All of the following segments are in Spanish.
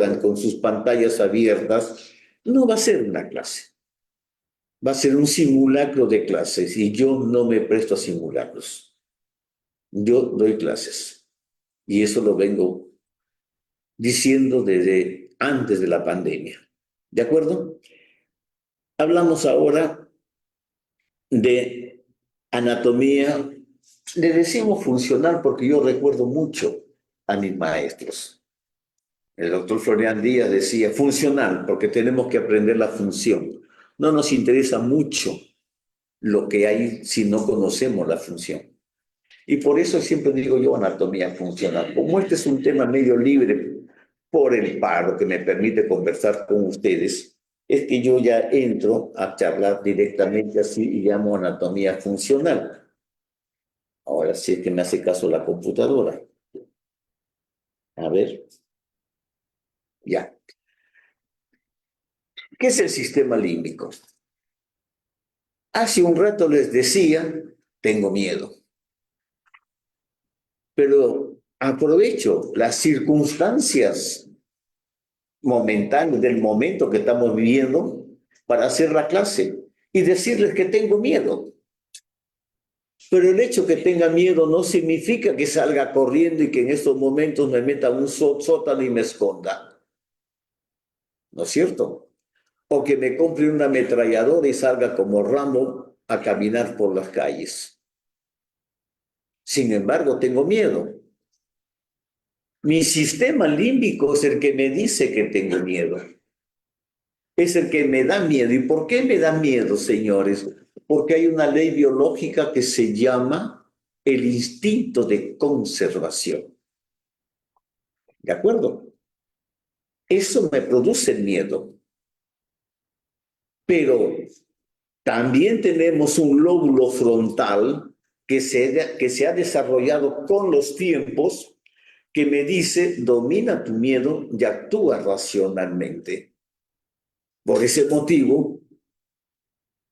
juegan con sus pantallas abiertas, no va a ser una clase. Va a ser un simulacro de clases y yo no me presto a simulacros. Yo doy clases y eso lo vengo diciendo desde antes de la pandemia. ¿De acuerdo? Hablamos ahora de anatomía. Le decimos funcional porque yo recuerdo mucho a mis maestros. El doctor Florian Díaz decía funcional porque tenemos que aprender la función. No nos interesa mucho lo que hay si no conocemos la función. Y por eso siempre digo yo anatomía funcional. Como este es un tema medio libre por el paro que me permite conversar con ustedes, es que yo ya entro a charlar directamente así y llamo anatomía funcional. Ahora sí es que me hace caso la computadora. A ver, ya. ¿Qué es el sistema límbico? Hace un rato les decía, tengo miedo. Pero aprovecho las circunstancias momentáneas del momento que estamos viviendo para hacer la clase y decirles que tengo miedo. Pero el hecho que tenga miedo no significa que salga corriendo y que en estos momentos me meta a un sótano y me esconda. ¿No es cierto? O que me compre una ametralladora y salga como Rambo a caminar por las calles. Sin embargo, tengo miedo. Mi sistema límbico es el que me dice que tengo miedo. Es el que me da miedo. ¿Y por qué me da miedo, señores? Porque hay una ley biológica que se llama el instinto de conservación. ¿De acuerdo? Eso me produce miedo. Pero también tenemos un lóbulo frontal que se ha desarrollado con los tiempos que me dice, domina tu miedo y actúa racionalmente. Por ese motivo,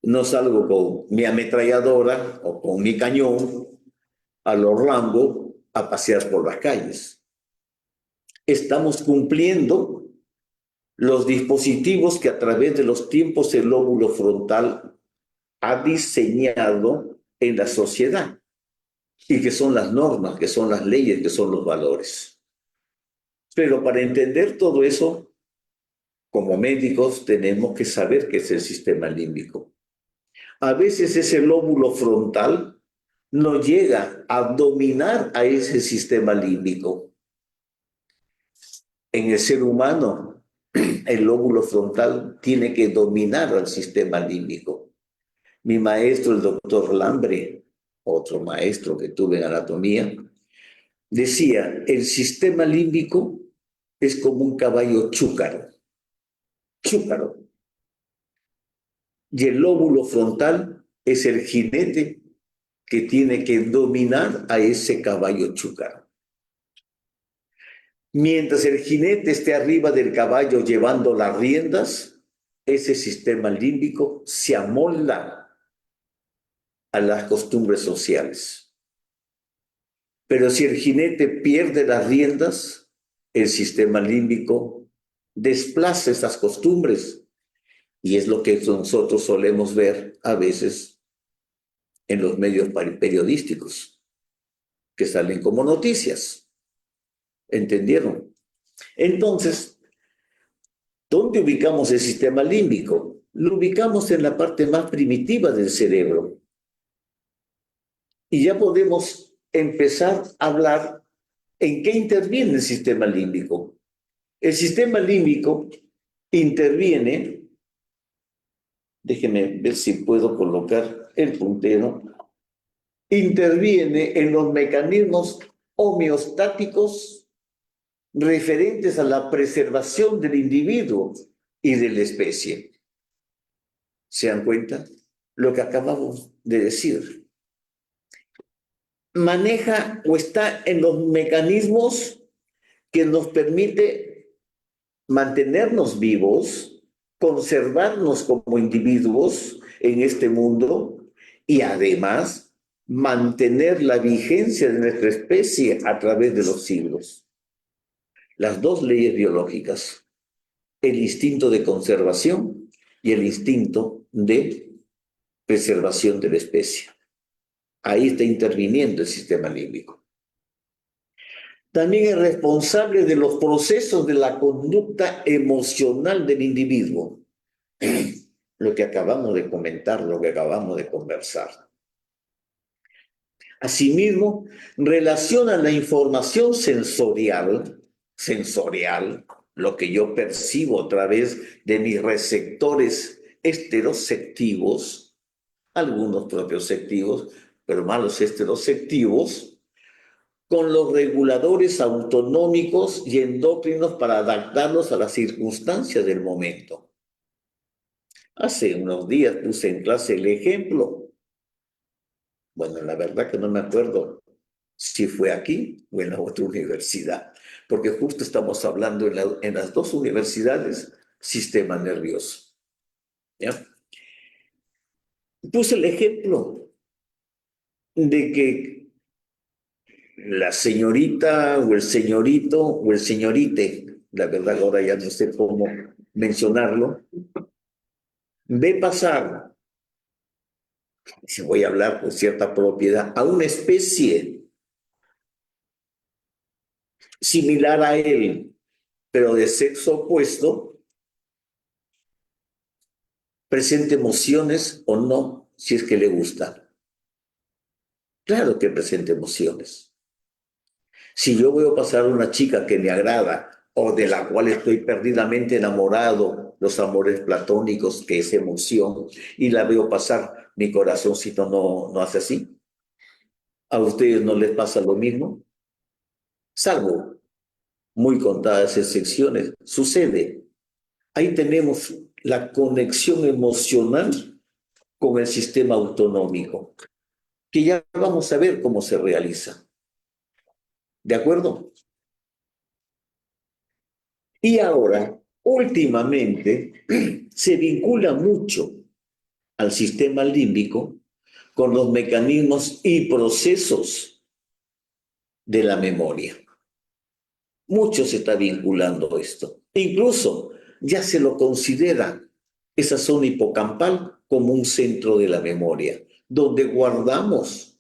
no salgo con mi ametralladora o con mi cañón a lo Rambo a pasear por las calles. Estamos cumpliendo los dispositivos que a través de los tiempos el lóbulo frontal ha diseñado en la sociedad y que son las normas, que son las leyes, que son los valores. Pero para entender todo eso, como médicos tenemos que saber qué es el sistema límbico. A veces ese lóbulo frontal no llega a dominar a ese sistema límbico. En el ser humano, el lóbulo frontal tiene que dominar al sistema límbico. Mi maestro, el doctor Lambre, otro maestro que tuve en anatomía, decía, el sistema límbico es como un caballo chúcaro. Chúcaro. Y el lóbulo frontal es el jinete que tiene que dominar a ese caballo chúcaro. Mientras el jinete esté arriba del caballo llevando las riendas, ese sistema límbico se amolda a las costumbres sociales. Pero si el jinete pierde las riendas, el sistema límbico desplaza esas costumbres. Y es lo que nosotros solemos ver a veces en los medios periodísticos, que salen como noticias. ¿Entendieron? Entonces, ¿dónde ubicamos el sistema límbico? Lo ubicamos en la parte más primitiva del cerebro. Y ya podemos empezar a hablar en qué interviene el sistema límbico. El sistema límbico interviene, déjenme ver si puedo colocar el puntero, interviene en los mecanismos homeostáticos referentes a la preservación del individuo y de la especie. ¿Se dan cuenta? Lo que acabamos de decir. Maneja o está en los mecanismos que nos permite mantenernos vivos, conservarnos como individuos en este mundo y además mantener la vigencia de nuestra especie a través de los siglos. Las dos leyes biológicas. el instinto de conservación y el instinto de preservación de la especie. Ahí está interviniendo el sistema límbico. También es responsable de los procesos de la conducta emocional del individuo. Lo que acabamos de comentar, lo que acabamos de conversar. Asimismo, relaciona la información sensorial, lo que yo percibo a través de mis receptores esteroceptivos, algunos propioceptivos, pero más los esteroceptivos, con los reguladores autonómicos y endócrinos para adaptarlos a las circunstancias del momento. Hace unos días puse en clase el ejemplo. Bueno, la verdad que no me acuerdo si fue aquí o en la otra universidad, porque justo estamos hablando en las dos universidades, sistema nervioso. ¿Ya? Puse el ejemplo de que la señorita o el señorito o el señorite, la verdad ahora ya no sé cómo mencionarlo, ve pasar, si voy a hablar con cierta propiedad, a una especie similar a él, pero de sexo opuesto, presente emociones o no, si es que le gusta. Claro que presente emociones. Si yo veo pasar a una chica que me agrada o de la cual estoy perdidamente enamorado, los amores platónicos, que es emoción, y la veo pasar, mi corazoncito no hace así. ¿A ustedes no les pasa lo mismo? Salvo muy contadas excepciones, sucede. Ahí tenemos la conexión emocional con el sistema autonómico, que ya vamos a ver cómo se realiza. ¿De acuerdo? Y ahora, últimamente, se vincula mucho al sistema límbico con los mecanismos y procesos de la memoria. Mucho se está vinculando esto. Incluso ya se lo considera esa zona hipocampal como un centro de la memoria, donde guardamos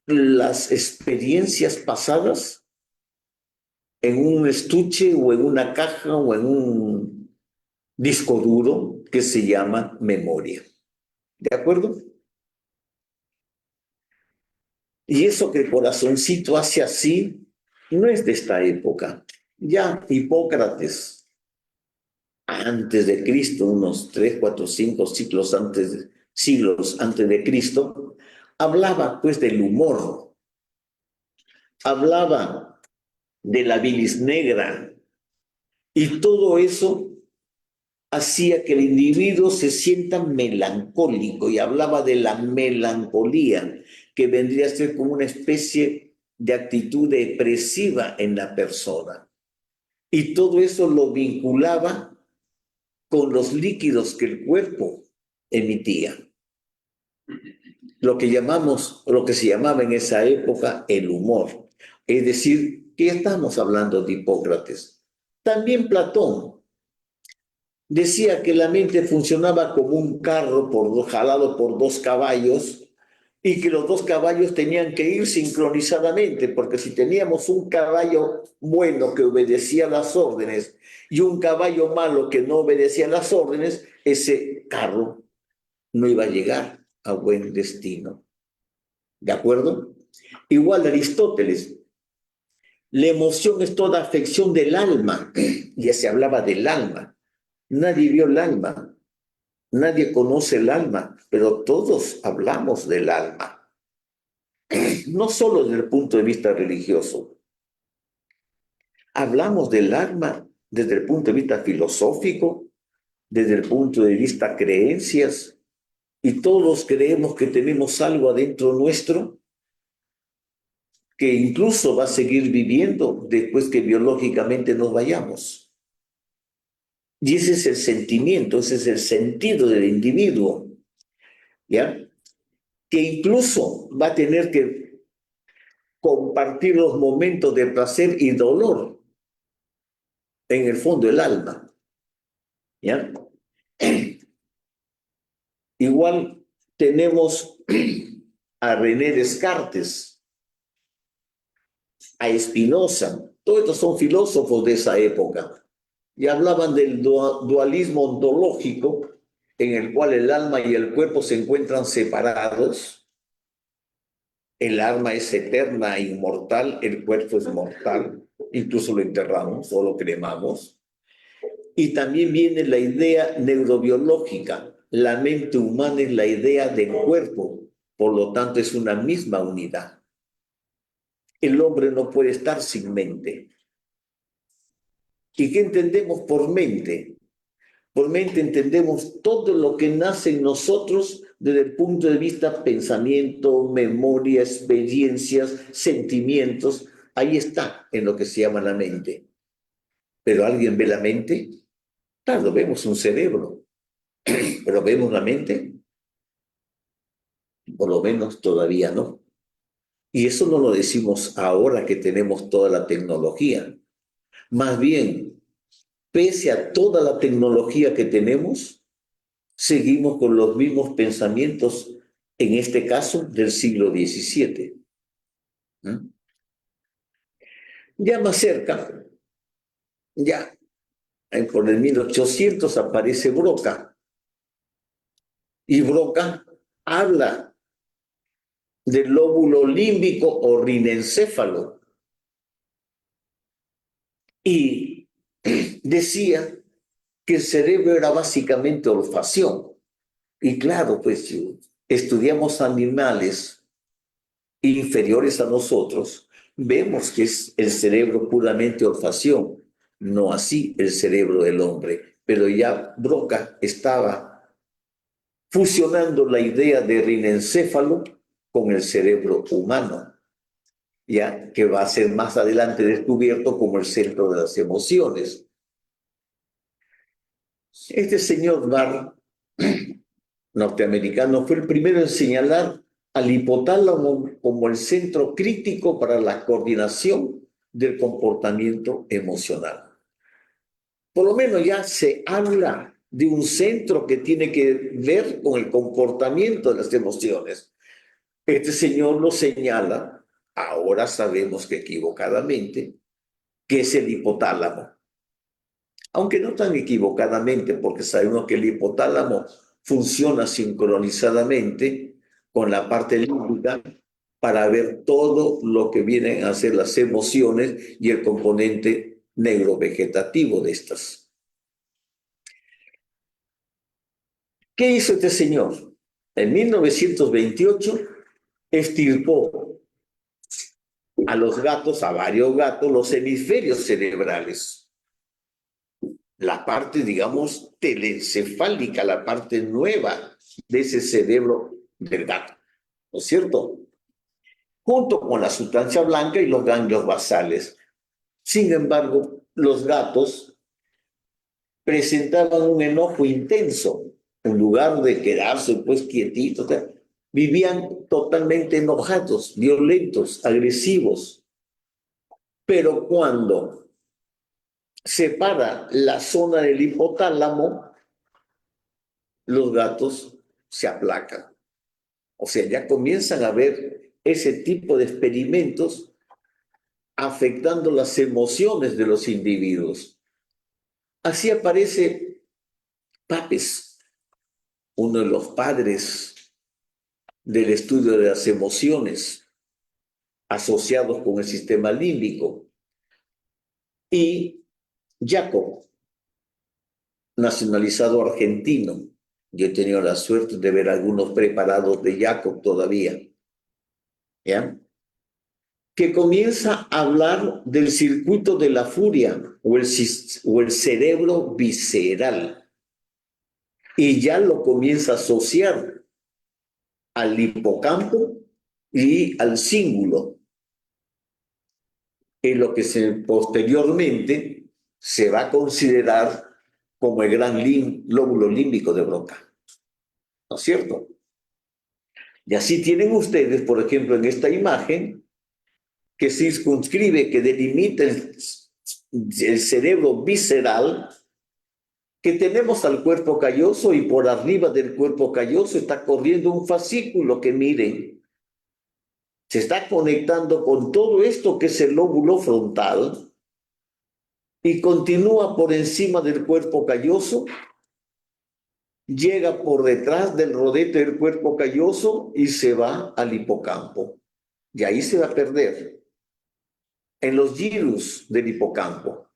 las experiencias pasadas en un estuche o en una caja o en un disco duro que se llama memoria. ¿De acuerdo? Y eso que el corazoncito hace así no es de esta época. Ya Hipócrates, antes de Cristo, unos 3, 4, 5 siglos antes de Cristo, hablaba pues del humor, hablaba de la bilis negra, y todo eso hacía que el individuo se sienta melancólico, y hablaba de la melancolía, que vendría a ser como una especie de actitud depresiva en la persona. Y todo eso lo vinculaba con los líquidos que el cuerpo emitía. Lo que llamamos, lo que se llamaba en esa época el humor. Es decir, que estamos hablando de Hipócrates. También Platón decía que la mente funcionaba como un carro jalado por dos caballos, y que los dos caballos tenían que ir sincronizadamente, porque si teníamos un caballo bueno que obedecía las órdenes y un caballo malo que no obedecía las órdenes, ese carro no iba a llegar a buen destino. ¿De acuerdo? Igual Aristóteles, la emoción es toda afección del alma. Ya se hablaba del alma. Nadie vio el alma, nadie conoce el alma, pero todos hablamos del alma. No solo desde el punto de vista religioso. Hablamos del alma desde el punto de vista filosófico, desde el punto de vista creencias, y todos creemos que tenemos algo adentro nuestro que incluso va a seguir viviendo después que biológicamente nos vayamos. Y ese es el sentimiento, ese es el sentido del individuo, ¿ya? Que incluso va a tener que compartir los momentos de placer y dolor en el fondo el alma. ¿Ya? Igual tenemos a René Descartes, a Spinoza, todos estos son filósofos de esa época, y hablaban del dualismo ontológico, en el cual el alma y el cuerpo se encuentran separados. El alma es eterna e inmortal, el cuerpo es mortal, incluso lo enterramos o lo cremamos. Y también viene la idea neurobiológica. La mente humana es la idea del cuerpo, por lo tanto es una misma unidad. El hombre no puede estar sin mente. ¿Y qué entendemos por mente? Por mente entendemos todo lo que nace en nosotros desde el punto de vista pensamiento, memoria, experiencias, sentimientos. Ahí está en lo que se llama la mente. ¿Pero alguien ve la mente? Claro, vemos un cerebro, pero ¿vemos la mente? Por lo menos todavía no. Y eso no lo decimos ahora que tenemos toda la tecnología. Más bien, pese a toda la tecnología que tenemos, seguimos con los mismos pensamientos, en este caso del siglo XVII. ¿Mm? Ya más cerca, ya por el 1800 aparece Broca, y Broca habla del lóbulo límbico o rinencéfalo, y decía que el cerebro era básicamente olfacción. Y claro, pues si estudiamos animales inferiores a nosotros, vemos que es el cerebro puramente olfacción, no así el cerebro del hombre. Pero ya Broca estaba fusionando la idea de rinencéfalo con el cerebro humano, ya que va a ser más adelante descubierto como el centro de las emociones. Este señor Barr, norteamericano, fue el primero en señalar al hipotálamo como el centro crítico para la coordinación del comportamiento emocional. Por lo menos ya se habla de un centro que tiene que ver con el comportamiento de las emociones. Este señor lo señala, ahora sabemos que equivocadamente, que es el hipotálamo. Aunque no tan equivocadamente, porque sabemos que el hipotálamo funciona sincronizadamente con la parte límbica para ver todo lo que vienen a ser las emociones y el componente neurovegetativo de estas. ¿Qué hizo este señor? En 1928 extirpó a los gatos, a varios gatos, los hemisferios cerebrales. La parte, digamos, telencefálica, la parte nueva de ese cerebro del gato, ¿no es cierto? Junto con la sustancia blanca y los ganglios basales. Sin embargo, los gatos presentaban un enojo intenso. En lugar de quedarse pues quietitos, vivían totalmente enojados, violentos, agresivos. Pero cuando separa la zona del hipotálamo, los gatos se aplacan. O sea, ya comienzan a ver ese tipo de experimentos afectando las emociones de los individuos. Así aparece Papes, uno de los padres del estudio de las emociones asociados con el sistema límbico, y Jacob, nacionalizado argentino. Yo he tenido la suerte de ver algunos preparados de Jacob todavía, ¿ya? Que comienza a hablar del circuito de la furia o el cerebro visceral, y ya lo comienza a asociar al hipocampo y al cíngulo, en lo que posteriormente se va a considerar como el gran lóbulo límbico de Broca, ¿no es cierto? Y así tienen ustedes, por ejemplo, en esta imagen, que circunscribe, que delimita el cerebro visceral, que tenemos al cuerpo calloso y por arriba del cuerpo calloso está corriendo un fascículo que miren, se está conectando con todo esto que es el lóbulo frontal y continúa por encima del cuerpo calloso, llega por detrás del rodete del cuerpo calloso y se va al hipocampo. Y ahí se va a perder en los gyrus del hipocampo,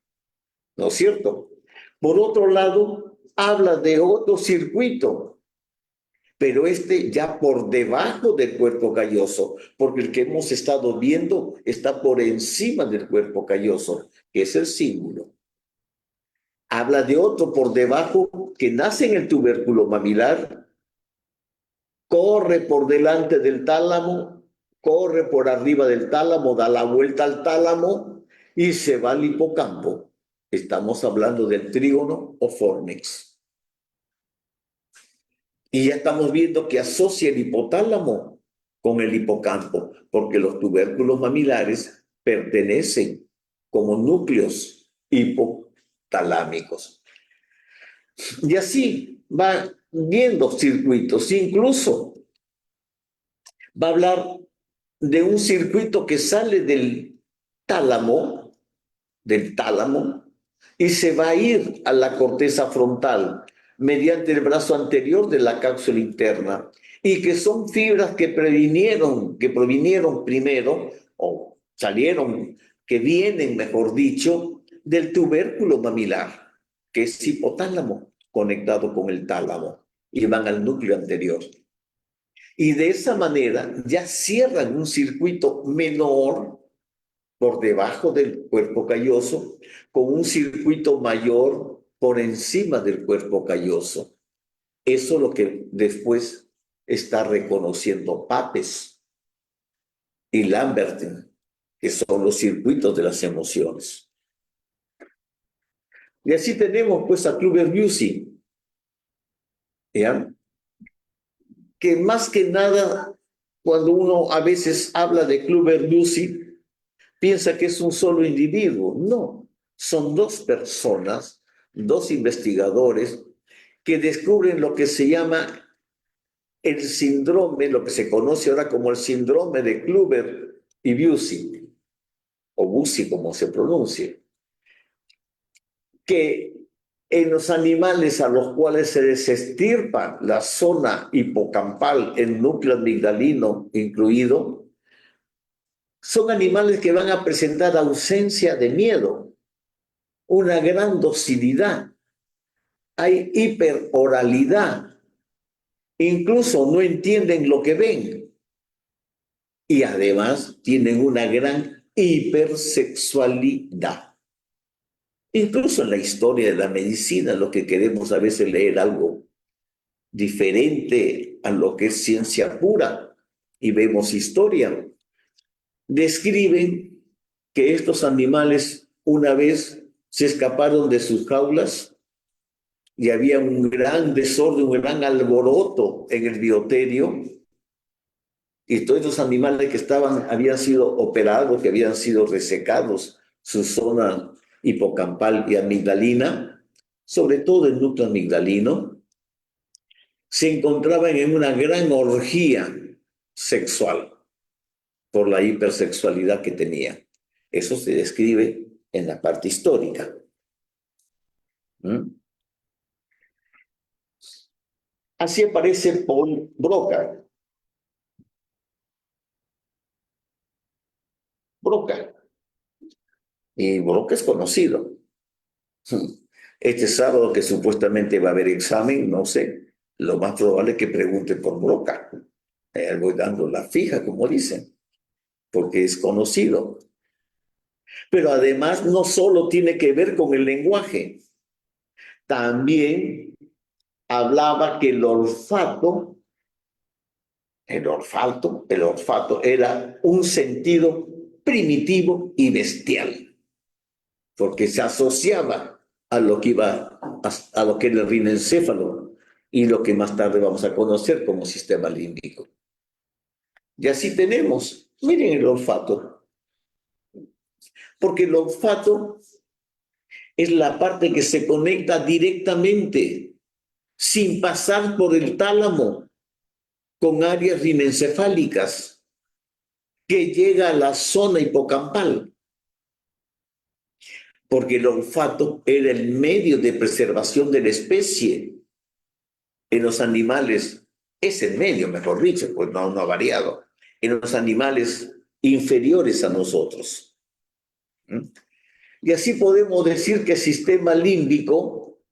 ¿no es cierto? Por otro lado, habla de otro circuito, pero este ya por debajo del cuerpo calloso, porque el que hemos estado viendo está por encima del cuerpo calloso, que es el cíngulo. Habla de otro por debajo que nace en el tubérculo mamilar, corre por delante del tálamo, corre por arriba del tálamo, da la vuelta al tálamo y se va al hipocampo. Estamos hablando del trígono o fornix. Y ya estamos viendo que asocia el hipotálamo con el hipocampo, porque los tubérculos mamilares pertenecen como núcleos hipotalámicos. Y así va viendo circuitos, incluso va a hablar de un circuito que sale del tálamo, y se va a ir a la corteza frontal mediante el brazo anterior de la cápsula interna, y que son fibras que provinieron primero, o salieron, que vienen, mejor dicho, del tubérculo mamilar, que es hipotálamo, conectado con el tálamo, y van al núcleo anterior. Y de esa manera ya cierran un circuito menor por debajo del cuerpo calloso, con un circuito mayor por encima del cuerpo calloso. Eso es lo que después está reconociendo Papes y Lambertin, que son los circuitos de las emociones. Y así tenemos pues a Kluver-Bucy, ¿ya? Que más que nada, cuando uno a veces habla de Kluver-Bucy, piensa que es un solo individuo. No, son dos personas, dos investigadores que descubren lo que se llama el síndrome, lo que se conoce ahora como el síndrome de Kluver y Bucy, o Bucy como se pronuncie, que en los animales a los cuales se desestirpa la zona hipocampal, el núcleo amigdalino incluido, son animales que van a presentar ausencia de miedo, una gran docilidad, hay hiperoralidad, incluso no entienden lo que ven y además tienen una gran hipersexualidad. Incluso en la historia de la medicina, lo que queremos a veces leer algo diferente a lo que es ciencia pura y vemos historia, describen que estos animales una vez se escaparon de sus jaulas y había un gran desorden, un gran alboroto en el bioterio, y todos los animales que habían sido operados, que habían sido resecados, su zona hipocampal y amigdalina, sobre todo el núcleo amigdalino, se encontraban en una gran orgía sexual por la hipersexualidad que tenía. Eso se describe en la parte histórica. Así aparece Paul Broca. Y Broca es conocido. Este sábado que supuestamente va a haber examen, no sé, lo más probable es que pregunte por Broca. Voy dando la fija, como dicen, porque es conocido. Pero además no solo tiene que ver con el lenguaje, también hablaba que el olfato era un sentido primitivo y bestial, porque se asociaba a lo que a lo que era el rinencéfalo y lo que más tarde vamos a conocer como sistema límbico. Y así tenemos, miren el olfato, porque el olfato es la parte que se conecta directamente, sin pasar por el tálamo, con áreas rinencefálicas, que llega a la zona hipocampal, porque el olfato era el medio de preservación de la especie en los animales, es el medio, mejor dicho, pues no ha variado, en los animales inferiores a nosotros. Y así podemos decir que el sistema límbico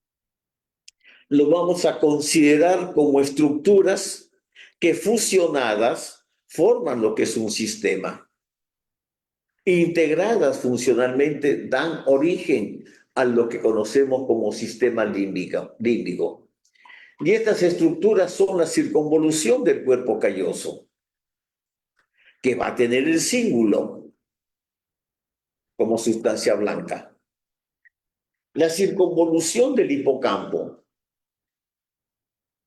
lo vamos a considerar como estructuras que fusionadas forman lo que es un sistema. Integradas funcionalmente dan origen a lo que conocemos como sistema límbico. Y estas estructuras son la circunvolución del cuerpo calloso, que va a tener el cíngulo como sustancia blanca. La circunvolución del hipocampo,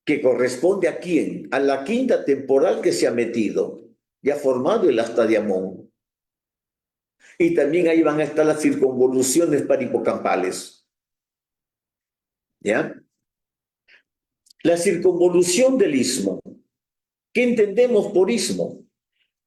que corresponde a quién, a la quinta temporal que se ha metido y ha formado el asta de Amón. Y también ahí van a estar las circunvoluciones parihipocampales. ¿Ya? La circunvolución del istmo. ¿Qué entendemos por istmo?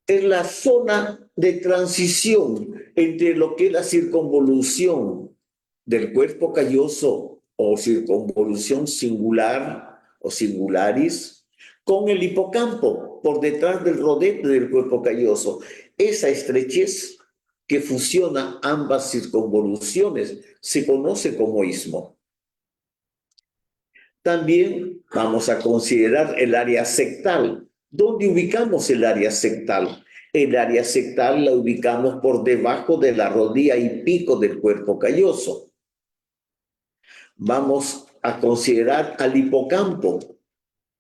Es la zona de transición entre lo que es la circunvolución del cuerpo calloso o circunvolución singular o singularis con el hipocampo por detrás del rodete del cuerpo calloso. Esa estrechez que fusiona ambas circunvoluciones se conoce como istmo. También vamos a considerar el área sectal. ¿Dónde ubicamos el área sectal? El área sectal la ubicamos por debajo de la rodilla y pico del cuerpo calloso. Vamos a considerar al hipocampo,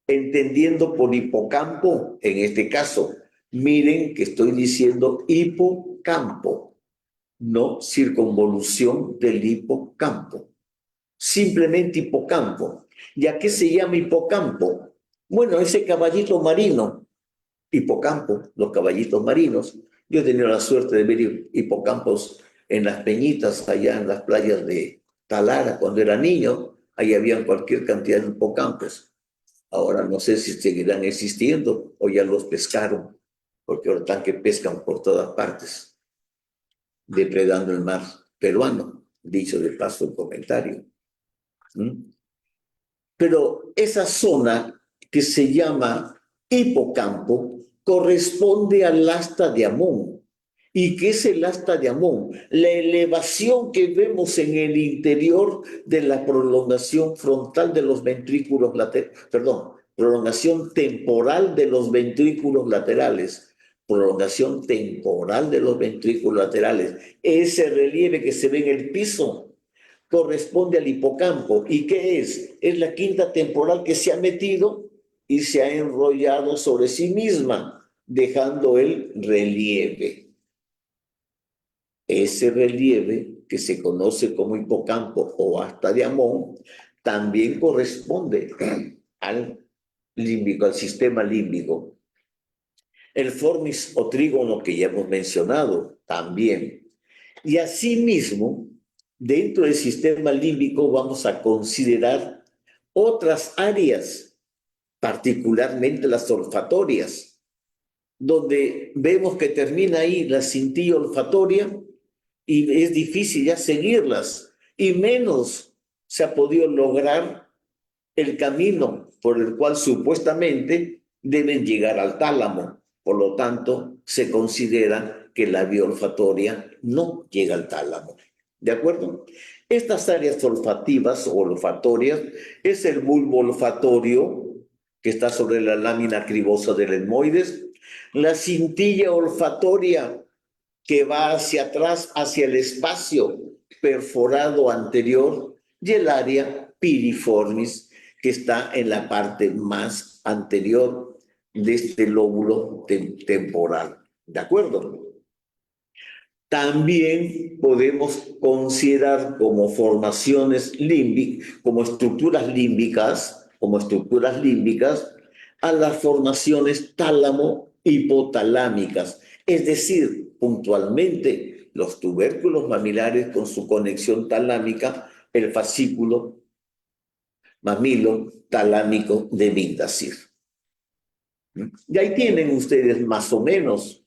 entendiendo por hipocampo, en este caso, miren que estoy diciendo hipocampo, no circunvolución del hipocampo. Simplemente hipocampo. ¿Y a qué se llama hipocampo? Bueno, ese caballito marino, hipocampo, los caballitos marinos. Yo he tenido la suerte de ver hipocampos en las peñitas, allá en las playas de Talara, cuando era niño. Ahí habían cualquier cantidad de hipocampos. Ahora no sé si seguirán existiendo o ya los pescaron, porque ahora están que pescan por todas partes, depredando el mar peruano, dicho de paso el comentario. Pero esa zona que se llama hipocampo corresponde al asta de Amón. ¿Y qué es el asta de Amón? La elevación que vemos en el interior de la prolongación frontal de los ventrículos laterales, prolongación temporal de los ventrículos laterales. Prolongación temporal de los ventrículos laterales. Ese relieve que se ve en el piso corresponde al hipocampo. ¿Y qué es? Es la quinta temporal que se ha metido y se ha enrollado sobre sí misma, dejando el relieve. Ese relieve, que se conoce como hipocampo o asta de Amón, también corresponde al límbico, al sistema límbico. El formis o trígono que ya hemos mencionado también. Y asimismo, dentro del sistema límbico vamos a considerar otras áreas, particularmente las olfatorias, donde vemos que termina ahí la cintilla olfatoria y es difícil ya seguirlas, y menos se ha podido lograr el camino por el cual supuestamente deben llegar al tálamo. Por lo tanto, se considera que la vía olfatoria no llega al tálamo. ¿De acuerdo? Estas áreas olfativas o olfatorias es el bulbo olfatorio, que está sobre la lámina cribosa del etmoides, la cintilla olfatoria, que va hacia atrás, hacia el espacio perforado anterior, y el área piriformis, que está en la parte más anterior de este lóbulo temporal. ¿De acuerdo? También podemos considerar como formaciones límbicas, como estructuras límbicas, a las formaciones tálamo-hipotalámicas, es decir, puntualmente los tubérculos mamilares con su conexión talámica, el fascículo mamilo talámico de Migdasir. Y ahí tienen ustedes más o menos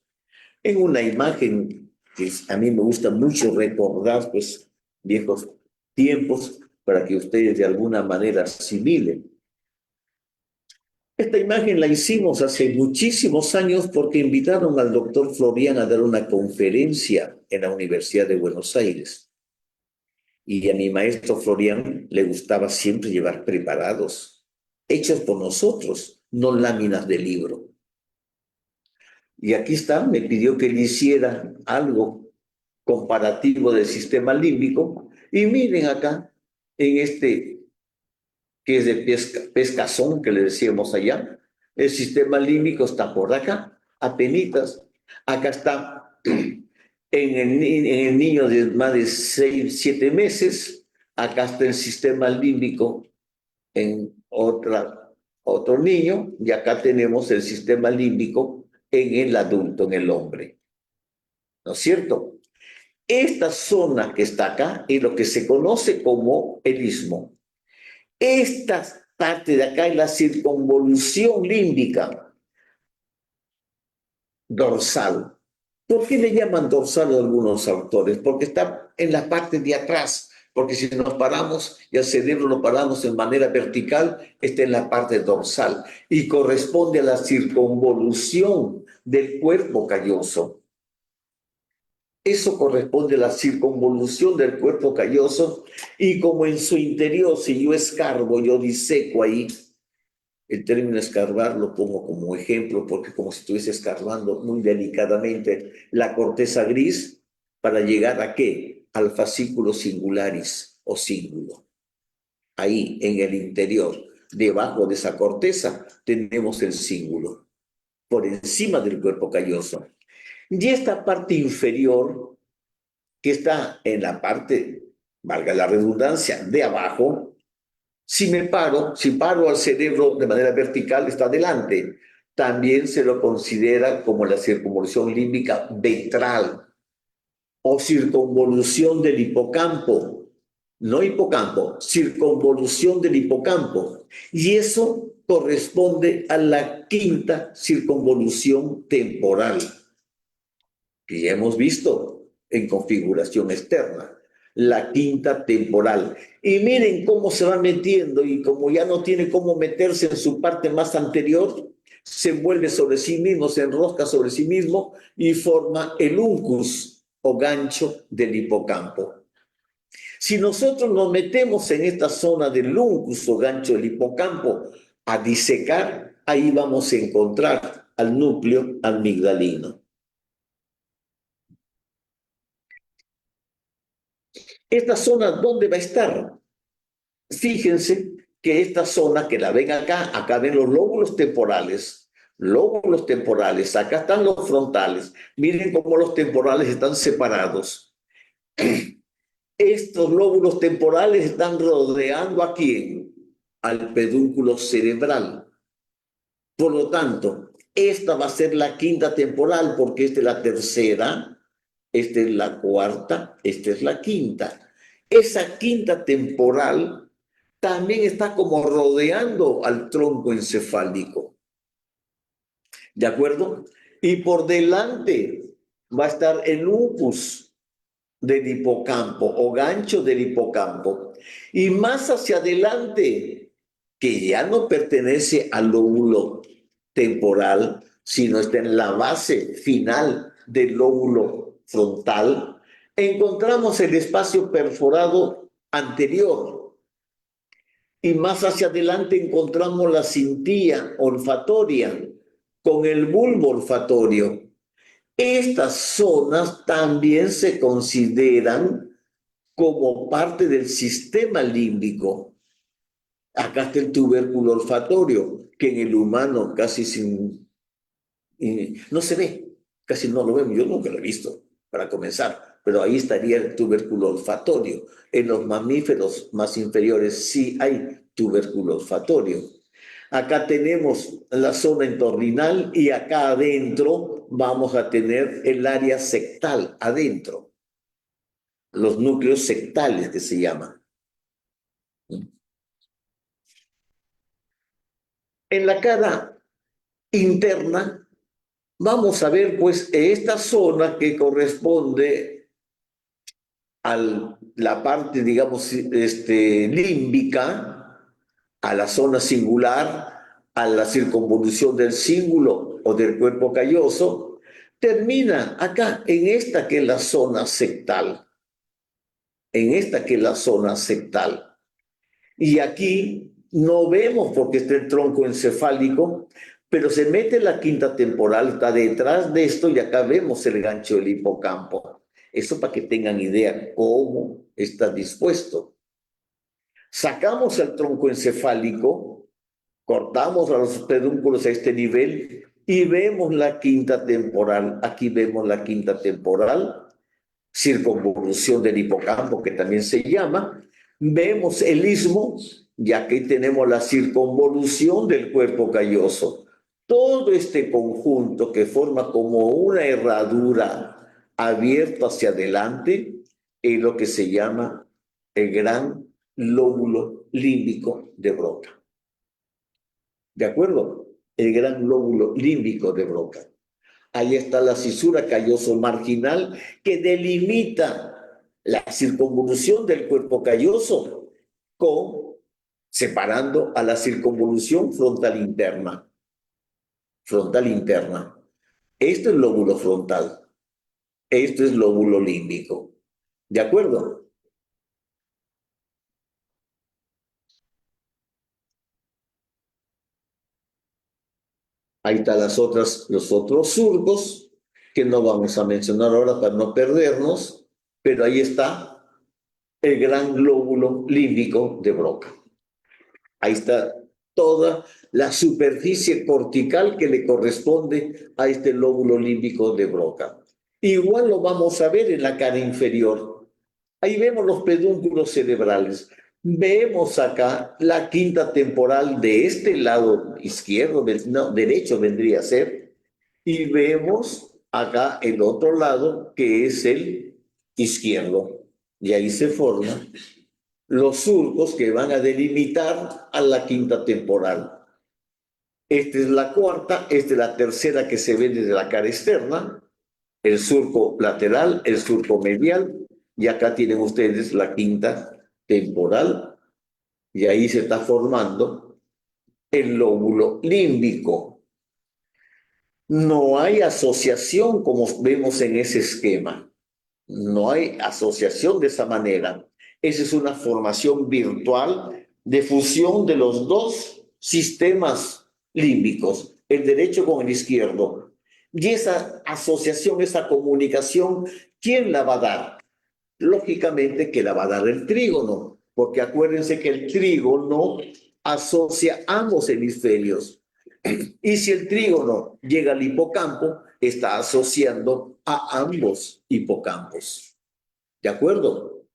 en una imagen que a mí me gusta mucho recordar, pues, viejos tiempos, para que ustedes de alguna manera asimilen. Esta imagen la hicimos hace muchísimos años porque invitaron al doctor Florian a dar una conferencia en la Universidad de Buenos Aires. Y a mi maestro Florian le gustaba siempre llevar preparados, hechos por nosotros, no láminas de libro. Y aquí está, me pidió que le hiciera algo comparativo del sistema límbico. Y miren acá, en este, que es de pescazón, que le decíamos allá, el sistema límbico está por acá, apenitas. Acá está en el niño de más de 6, 7 meses. Acá está el sistema límbico en otro niño. Y acá tenemos el sistema límbico en el adulto, en el hombre. ¿No es cierto? Esta zona que está acá es lo que se conoce como el istmo. Esta parte de acá es la circunvolución límbica dorsal. ¿Por qué le llaman dorsal a algunos autores? Porque está en la parte de atrás. Porque si nos paramos y al cerebro lo paramos en manera vertical, está en la parte dorsal y corresponde a la circunvolución del cuerpo calloso. Eso corresponde a la circunvolución del cuerpo calloso, y como en su interior, si yo escarbo, yo diseco ahí, el término escarbar lo pongo como ejemplo porque como si estuviese escarbando muy delicadamente la corteza gris para llegar a ¿qué? Al fascículo singularis o cíngulo. Ahí en el interior, debajo de esa corteza, tenemos el cíngulo, por encima del cuerpo calloso. Y esta parte inferior, que está en la parte, valga la redundancia, de abajo, si paro al cerebro de manera vertical, está adelante. También se lo considera como la circunvolución límbica ventral o circunvolución del hipocampo. No hipocampo, circunvolución del hipocampo. Y eso corresponde a la quinta circunvolución temporal, que ya hemos visto en configuración externa, la quinta temporal. Y miren cómo se va metiendo, y como ya no tiene cómo meterse en su parte más anterior, se envuelve sobre sí mismo, se enrosca sobre sí mismo y forma el uncus o gancho del hipocampo. Si nosotros nos metemos en esta zona del uncus o gancho del hipocampo a disecar, ahí vamos a encontrar al núcleo amigdalino. ¿Esta zona dónde va a estar? Fíjense que esta zona que la ven acá ven los lóbulos temporales. Lóbulos temporales, acá están los frontales. Miren cómo los temporales están separados. Estos lóbulos temporales están rodeando ¿a quién? Al pedúnculo cerebral. Por lo tanto, esta va a ser la quinta temporal porque esta es la tercera, esta es la cuarta, esta es la quinta. Esa quinta temporal también está como rodeando al tronco encefálico. ¿De acuerdo? Y por delante va a estar el uncus del hipocampo o gancho del hipocampo. Y más hacia adelante, que ya no pertenece al lóbulo temporal, sino está en la base final del lóbulo frontal, encontramos el espacio perforado anterior. Y más hacia adelante encontramos la cintilla olfatoria con el bulbo olfatorio. Estas zonas también se consideran como parte del sistema límbico. Acá está el tubérculo olfatorio, que en el humano casi no se ve, casi no lo vemos. Yo nunca lo he visto, para comenzar, pero ahí estaría el tubérculo olfatorio. En los mamíferos más inferiores sí hay tubérculo olfatorio. Acá tenemos la zona entorrinal y acá adentro vamos a tener el área sectal adentro. los núcleos sectales que se llaman. En la cara interna vamos a ver pues esta zona que corresponde a la parte, digamos, límbica, a la zona singular, a la circunvolución del cíngulo o del cuerpo calloso, termina acá, en esta que es la zona sectal. En esta que es la zona sectal. Y aquí no vemos porque está el tronco encefálico, pero se mete la quinta temporal, está detrás de esto y acá vemos el gancho del hipocampo. Eso para que tengan idea cómo está dispuesto. Sacamos el tronco encefálico, cortamos a los pedúnculos a este nivel y vemos la quinta temporal. Aquí vemos la quinta temporal, circunvolución del hipocampo, que también se llama. Vemos el istmo y aquí tenemos la circunvolución del cuerpo calloso. Todo este conjunto que forma como una herradura abierta hacia adelante es lo que se llama el gran lóbulo límbico de Broca. ¿De acuerdo? El gran lóbulo límbico de Broca. Ahí está la cisura calloso marginal que delimita la circunvolución del cuerpo calloso separando a la circunvolución frontal interna. Frontal interna. Esto es lóbulo frontal. Esto es lóbulo límbico. ¿De acuerdo? Ahí están los otros surcos que no vamos a mencionar ahora para no perdernos, pero ahí está el gran lóbulo límbico de Broca. Ahí está toda la superficie cortical que le corresponde a este lóbulo límbico de Broca. Igual lo vamos a ver en la cara inferior. Ahí vemos los pedúnculos cerebrales. Vemos acá la quinta temporal de este lado izquierdo, no, derecho vendría a ser, y vemos acá el otro lado que es el izquierdo. Y ahí se forman los surcos que van a delimitar a la quinta temporal. Esta es la cuarta, esta es la tercera que se ve desde la cara externa, el surco lateral, el surco medial, y acá tienen ustedes la quinta temporal, y ahí se está formando el lóbulo límbico. No hay asociación como vemos en ese esquema. No hay asociación de esa manera. Esa es una formación virtual de fusión de los dos sistemas límbicos, el derecho con el izquierdo. Y esa asociación, esa comunicación, ¿quién la va a dar? Lógicamente que la va a dar el trígono, porque acuérdense que el trígono asocia ambos hemisferios. Y si el trígono llega al hipocampo, está asociando a ambos hipocampos. ¿De acuerdo?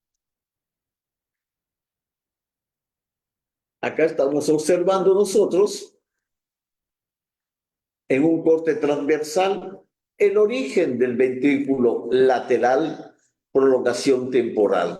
Acá estamos observando nosotros en un corte transversal el origen del ventrículo lateral, prolongación temporal.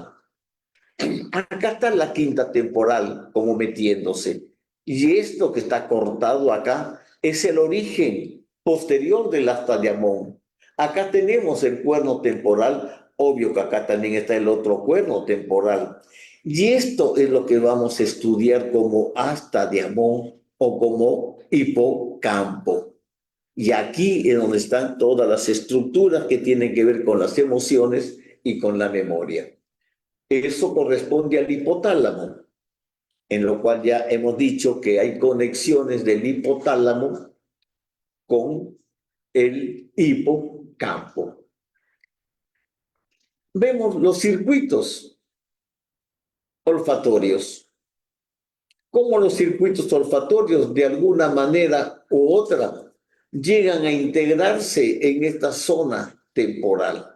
Acá está la quinta temporal como metiéndose. Y esto que está cortado acá es el origen posterior del asta de Amón. Acá tenemos el cuerno temporal, obvio que acá también está el otro cuerno temporal. Y esto es lo que vamos a estudiar como asta de Amón o como hipocampo. Y aquí es donde están todas las estructuras que tienen que ver con las emociones y con la memoria. Eso corresponde al hipotálamo, en lo cual ya hemos dicho que hay conexiones del hipotálamo con el hipocampo. Vemos los circuitos olfatorios. Cómo los circuitos olfatorios, de alguna manera u otra, llegan a integrarse en esta zona temporal.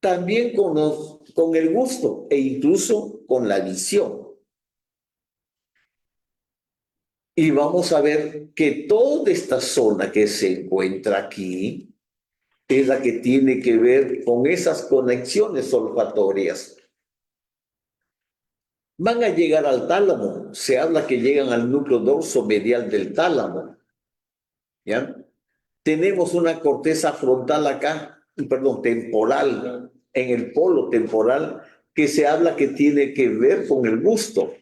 También con el gusto e incluso con la visión. Y vamos a ver que toda esta zona que se encuentra aquí es la que tiene que ver con esas conexiones olfatorias. Van a llegar al tálamo. Se habla que llegan al núcleo dorsomedial del tálamo. ¿Ya? Tenemos una corteza frontal acá, perdón, temporal, en el polo temporal, que se habla que tiene que ver con el gusto.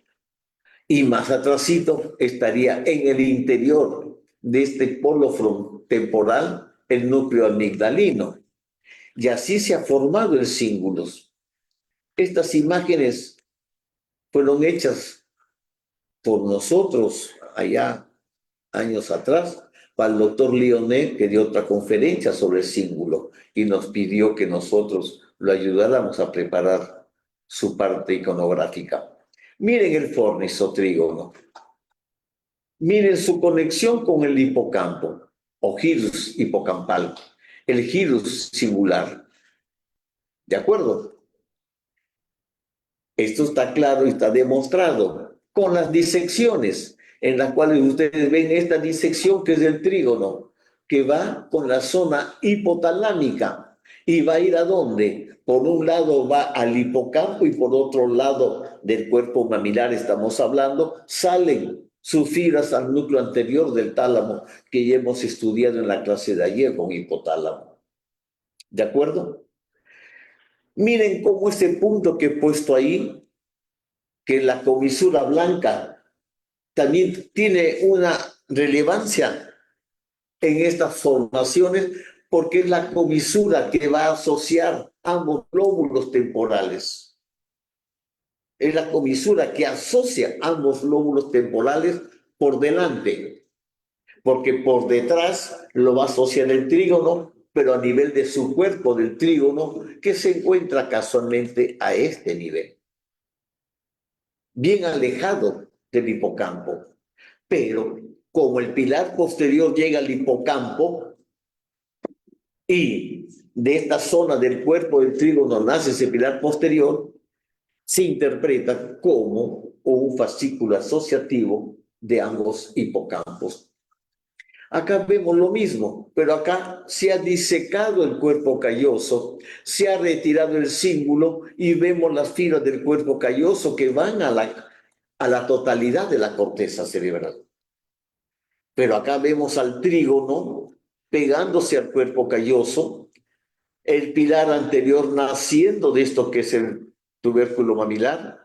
Y más atrásito estaría en el interior de este polo temporal el núcleo amigdalino. Y así se ha formado el cíngulos. Estas imágenes fueron hechas por nosotros allá años atrás para el doctor Lionet, que dio otra conferencia sobre el cíngulo y nos pidió que nosotros lo ayudáramos a preparar su parte iconográfica. Miren el fornizo trígono. Miren su conexión con el hipocampo o gyrus hipocampal, el gyrus singular. ¿De acuerdo? Esto está claro y está demostrado con las disecciones, en las cuales ustedes ven esta disección que es del trígono, que va con la zona hipotalámica y va a ir a dónde. Por un lado va al hipocampo y por otro lado del cuerpo mamilar estamos hablando, salen sus fibras al núcleo anterior del tálamo que ya hemos estudiado en la clase de ayer con hipotálamo. ¿De acuerdo? Miren cómo ese punto que he puesto ahí, que la comisura blanca también tiene una relevancia en estas formaciones porque es la comisura que va a asociar ambos lóbulos temporales. Es la comisura que asocia ambos lóbulos temporales por delante, porque por detrás lo va a asociar el trígono, pero a nivel de su cuerpo del trígono, que se encuentra casualmente a este nivel, bien alejado del hipocampo. Pero como el pilar posterior llega al hipocampo y de esta zona del cuerpo del trígono nace ese pilar posterior, se interpreta como un fascículo asociativo de ambos hipocampos. Acá vemos lo mismo, pero acá se ha disecado el cuerpo calloso, se ha retirado el cíngulo y vemos las fibras del cuerpo calloso que van a la totalidad de la corteza cerebral. Pero acá vemos al trígono pegándose al cuerpo calloso, el pilar anterior naciendo de esto que es el tubérculo mamilar,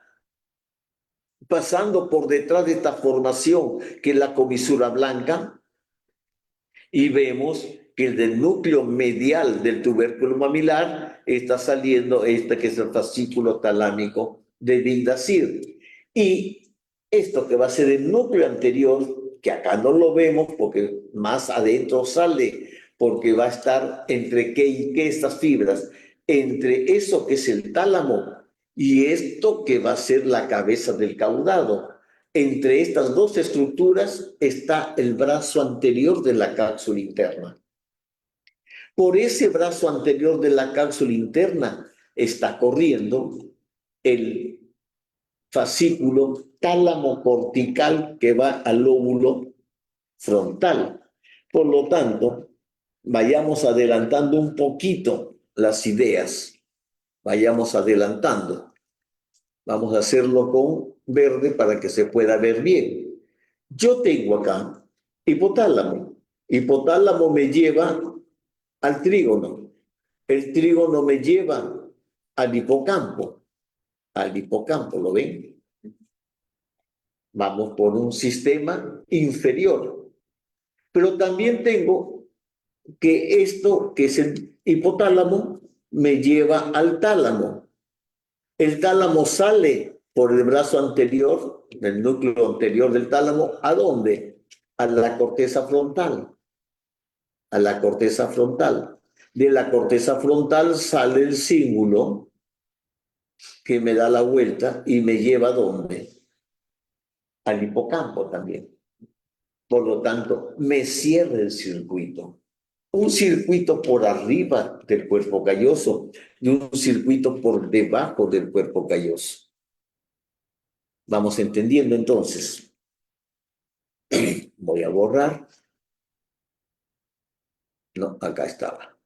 pasando por detrás de esta formación que es la comisura blanca, y vemos que el del núcleo medial del tubérculo mamilar está saliendo este que es el fascículo talámico de Bindasir. Y esto que va a ser el núcleo anterior, que acá no lo vemos porque más adentro sale, porque va a estar entre qué y qué estas fibras, entre eso que es el tálamo y esto que va a ser la cabeza del caudado. Entre estas dos estructuras está el brazo anterior de la cápsula interna. Por ese brazo anterior de la cápsula interna está corriendo el fascículo tálamo cortical que va al lóbulo frontal. Por lo tanto, vayamos adelantando un poquito las ideas. Vayamos adelantando. Vamos a hacerlo con verde para que se pueda ver bien. Yo tengo acá hipotálamo. Hipotálamo me lleva al trígono. El trígono me lleva al hipocampo. Al hipocampo, ¿lo ven? Vamos por un sistema inferior. Pero también tengo que esto, que es el hipotálamo, me lleva al tálamo. El tálamo sale por el brazo anterior, del núcleo anterior del tálamo, ¿a dónde? A la corteza frontal. A la corteza frontal. De la corteza frontal sale el cíngulo que me da la vuelta y me lleva ¿a dónde? Al hipocampo también. Por lo tanto, me cierra el circuito. Un circuito por arriba del cuerpo calloso y un circuito por debajo del cuerpo calloso. Vamos entendiendo entonces. Voy a borrar. No, acá estaba.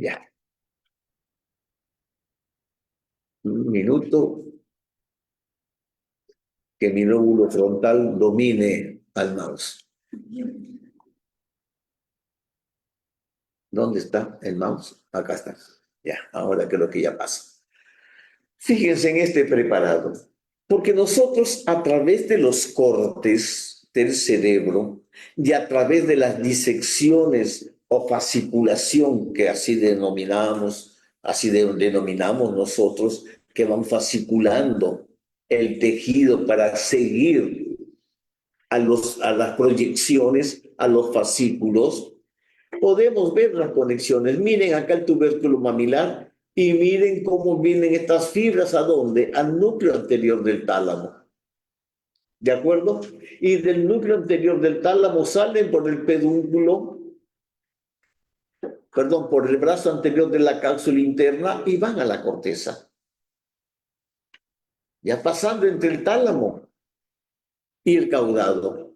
Ya, un minuto que mi lóbulo frontal domine al mouse. ¿Dónde está el mouse? Acá está. Ya, ahora creo que ya pasa. Fíjense en este preparado, porque nosotros a través de los cortes del cerebro y a través de las disecciones o fasciculación que así denominamos nosotros, que van fasciculando el tejido para seguir a las proyecciones, a los fascículos, podemos ver las conexiones. Miren acá el tubérculo mamilar y miren cómo vienen estas fibras a dónde, al núcleo anterior del tálamo. ¿De acuerdo? Y del núcleo anterior del tálamo salen por el pedúnculo, perdón, por el brazo anterior de la cápsula interna y van a la corteza. Ya pasando entre el tálamo y el caudado,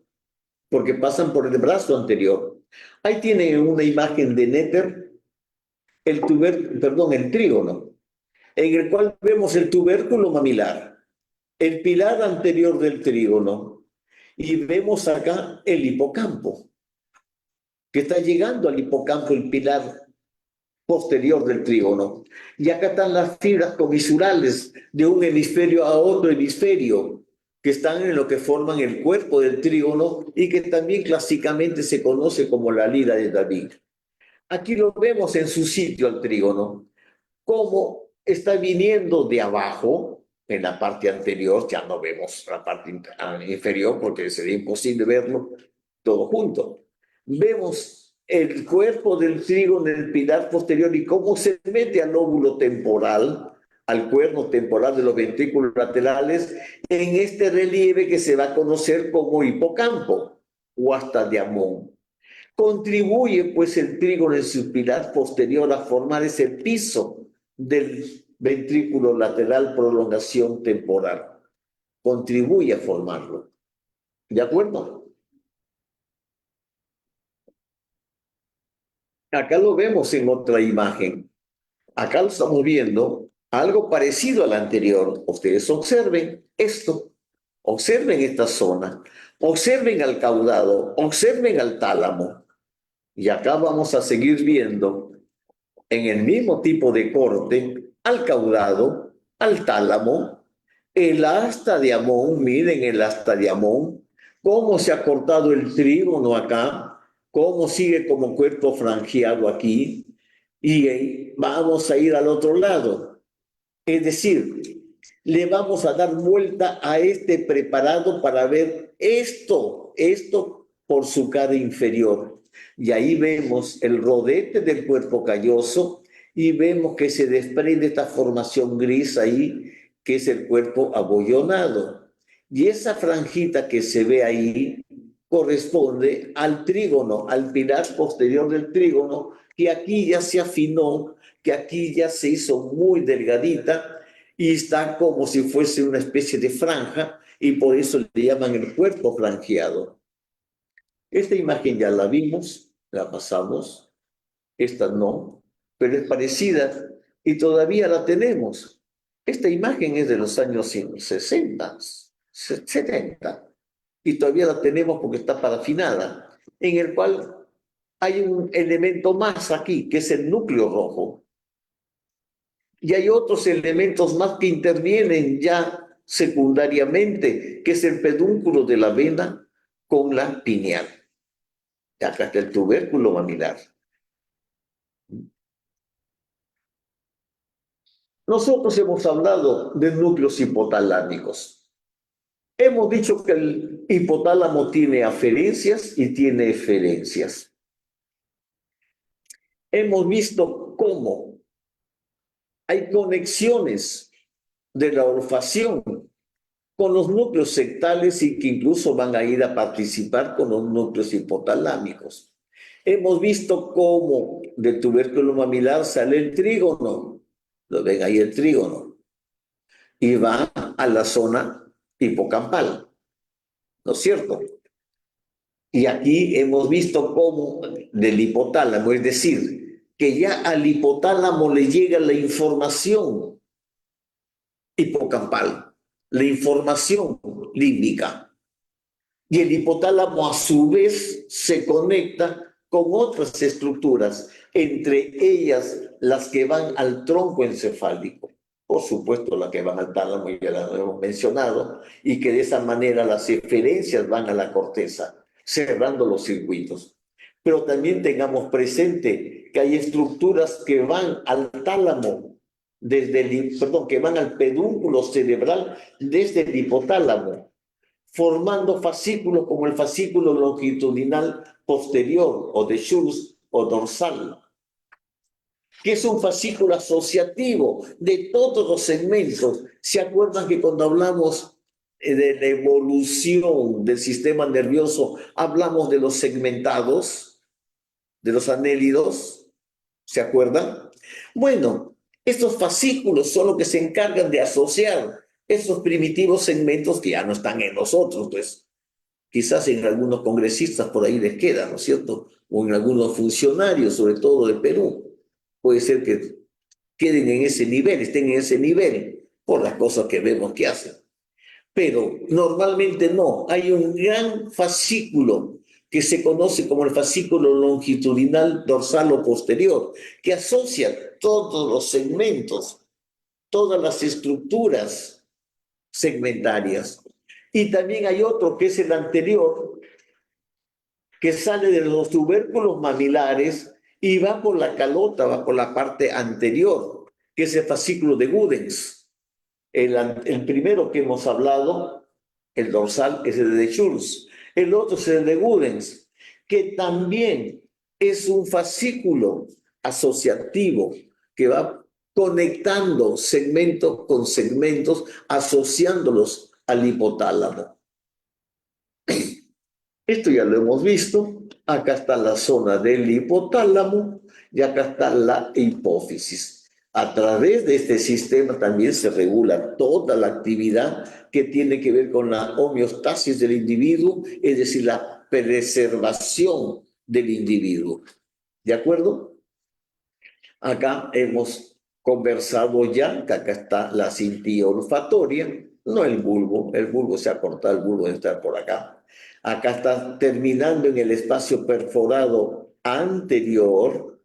porque pasan por el brazo anterior. Ahí tienen una imagen de Netter, el trígono, en el cual vemos el tubérculo mamilar, el pilar anterior del trígono, y vemos acá el hipocampo, que está llegando al hipocampo, el pilar posterior del trígono. Y acá están las fibras comisurales de un hemisferio a otro hemisferio, que están en lo que forman el cuerpo del trígono y que también clásicamente se conoce como la lira de David. Aquí lo vemos en su sitio al trígono, cómo está viniendo de abajo, en la parte anterior, ya no vemos la parte inferior porque sería imposible verlo todo junto. Vemos el cuerpo del trígono en el pilar posterior y cómo se mete al lóbulo temporal, al cuerno temporal de los ventrículos laterales, en este relieve que se va a conocer como hipocampo o hasta diamón. Contribuye pues el trígono en su pilar posterior a formar ese piso del ventrículo lateral, prolongación temporal. Contribuye a formarlo. ¿De acuerdo? Acá lo vemos en otra imagen. Acá lo estamos viendo algo parecido al anterior. Ustedes observen esto. Observen esta zona. Observen al caudado. Observen al tálamo. Y acá vamos a seguir viendo en el mismo tipo de corte al caudado, al tálamo, el asta de Amón, miren el asta de Amón, cómo se ha cortado el trígono acá, cómo sigue como cuerpo franjeado aquí, y vamos a ir al otro lado. Es decir, le vamos a dar vuelta a este preparado para ver esto por su cara inferior. Y ahí vemos el rodete del cuerpo calloso y vemos que se desprende esta formación gris ahí, que es el cuerpo abollonado. Y esa franjita que se ve ahí corresponde al trígono, al pilar posterior del trígono, que aquí ya se afinó, que aquí ya se hizo muy delgadita y está como si fuese una especie de franja y por eso le llaman el cuerpo franjeado. Esta imagen ya la vimos, la pasamos, esta no, pero es parecida y todavía la tenemos. Esta imagen es de los años 60, 70 y todavía la tenemos porque está parafinada, en el cual hay un elemento más aquí, que es el núcleo rojo. Y hay otros elementos más que intervienen ya secundariamente, que es el pedúnculo de la vena con la pineal. Acá está el tubérculo mamilar. Nosotros hemos hablado de núcleos hipotalámicos. Hemos dicho que el hipotálamo tiene aferencias y tiene eferencias. Hemos visto cómo hay conexiones de la olfacción con los núcleos sectales y que incluso van a ir a participar con los núcleos hipotalámicos. Hemos visto cómo del tubérculo mamilar sale el trígono, lo ven ahí el trígono, y va a la zona hipocampal, ¿no es cierto? Y aquí hemos visto cómo del hipotálamo, es decir, que ya al hipotálamo le llega la información hipocampal, la información límbica. Y el hipotálamo a su vez se conecta con otras estructuras, entre ellas las que van al tronco encefálico. Por supuesto, las que van al tálamo, ya las hemos mencionado, y que de esa manera las eferencias van a la corteza, cerrando los circuitos. Pero también tengamos presente que hay estructuras que van al tálamo, que van al pedúnculo cerebral desde el hipotálamo, formando fascículos como el fascículo longitudinal posterior o de Schultz o dorsal, que es un fascículo asociativo de todos los segmentos. ¿Se acuerdan que cuando hablamos de la evolución del sistema nervioso, hablamos de los segmentados, de los anélidos? ¿Se acuerdan? Bueno, estos fascículos son los que se encargan de asociar esos primitivos segmentos que ya no están en nosotros, pues quizás en algunos congresistas por ahí les queda, ¿no es cierto? O en algunos funcionarios, sobre todo de Perú. Puede ser que queden en ese nivel, estén en ese nivel, por las cosas que vemos que hacen. Pero normalmente no. Hay un gran fascículo que se conoce como el fascículo longitudinal dorsal o posterior, que asocia todos los segmentos, todas las estructuras segmentarias. Y también hay otro que es el anterior, que sale de los tubérculos mamilares y va por la calota, va por la parte anterior, que es el fascículo de Gudens. El primero que hemos hablado, el dorsal, es el de Schultz. El otro es el de Gudens, que también es un fascículo asociativo que va conectando segmento con segmentos, asociándolos al hipotálamo. Esto ya lo hemos visto. Acá está la zona del hipotálamo y acá está la hipófisis. A través de este sistema también se regula toda la actividad que tiene que ver con la homeostasis del individuo, es decir, la preservación del individuo. ¿De acuerdo? Acá hemos conversado ya que acá está la cintilla olfatoria, no el bulbo se ha cortado, el bulbo debe estar por acá. Acá está terminando en el espacio perforado anterior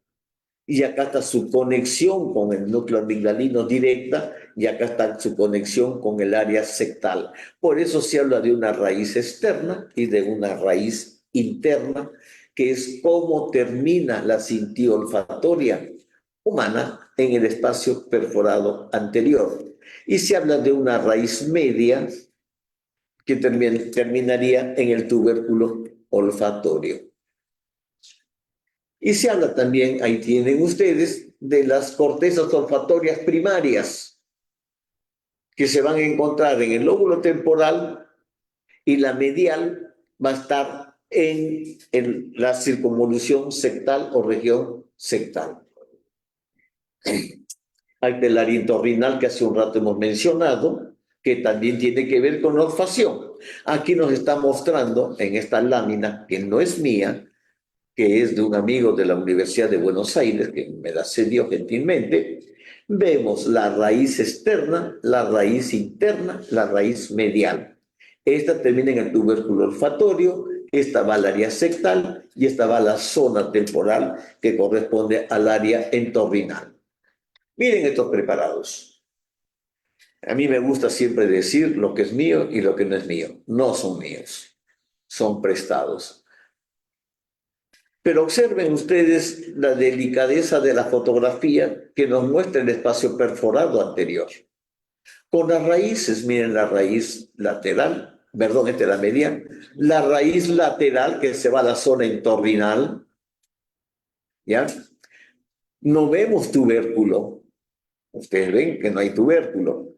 y acá está su conexión con el núcleo amigdalino directa y acá está su conexión con el área sectal. Por eso se habla de una raíz externa y de una raíz interna, que es cómo termina la cintilla olfatoria humana en el espacio perforado anterior. Y se habla de una raíz media que terminaría en el tubérculo olfatorio. Y se habla también, ahí tienen ustedes, de las cortezas olfatorias primarias que se van a encontrar en el lóbulo temporal, y la medial va a estar en la circunvolución sectal o región sectal. Hay el larintorrinal que hace un rato hemos mencionado, que también tiene que ver con la olfacción. Aquí nos está mostrando en esta lámina, que no es mía, que es de un amigo de la Universidad de Buenos Aires, que me la cedió gentilmente, vemos la raíz externa, la raíz interna, la raíz medial. Esta termina en el tubérculo olfatorio, esta va al área sectal y esta va a la zona temporal que corresponde al área entorrinal. Miren estos preparados. A mí me gusta siempre decir lo que es mío y lo que no es mío. No son míos, son prestados. Pero observen ustedes la delicadeza de la fotografía que nos muestra el espacio perforado anterior. Con las raíces, miren la raíz lateral, perdón, esta es la medial, la raíz lateral que se va a la zona entorrinal, ¿ya? No vemos tubérculo. Ustedes ven que no hay tubérculo.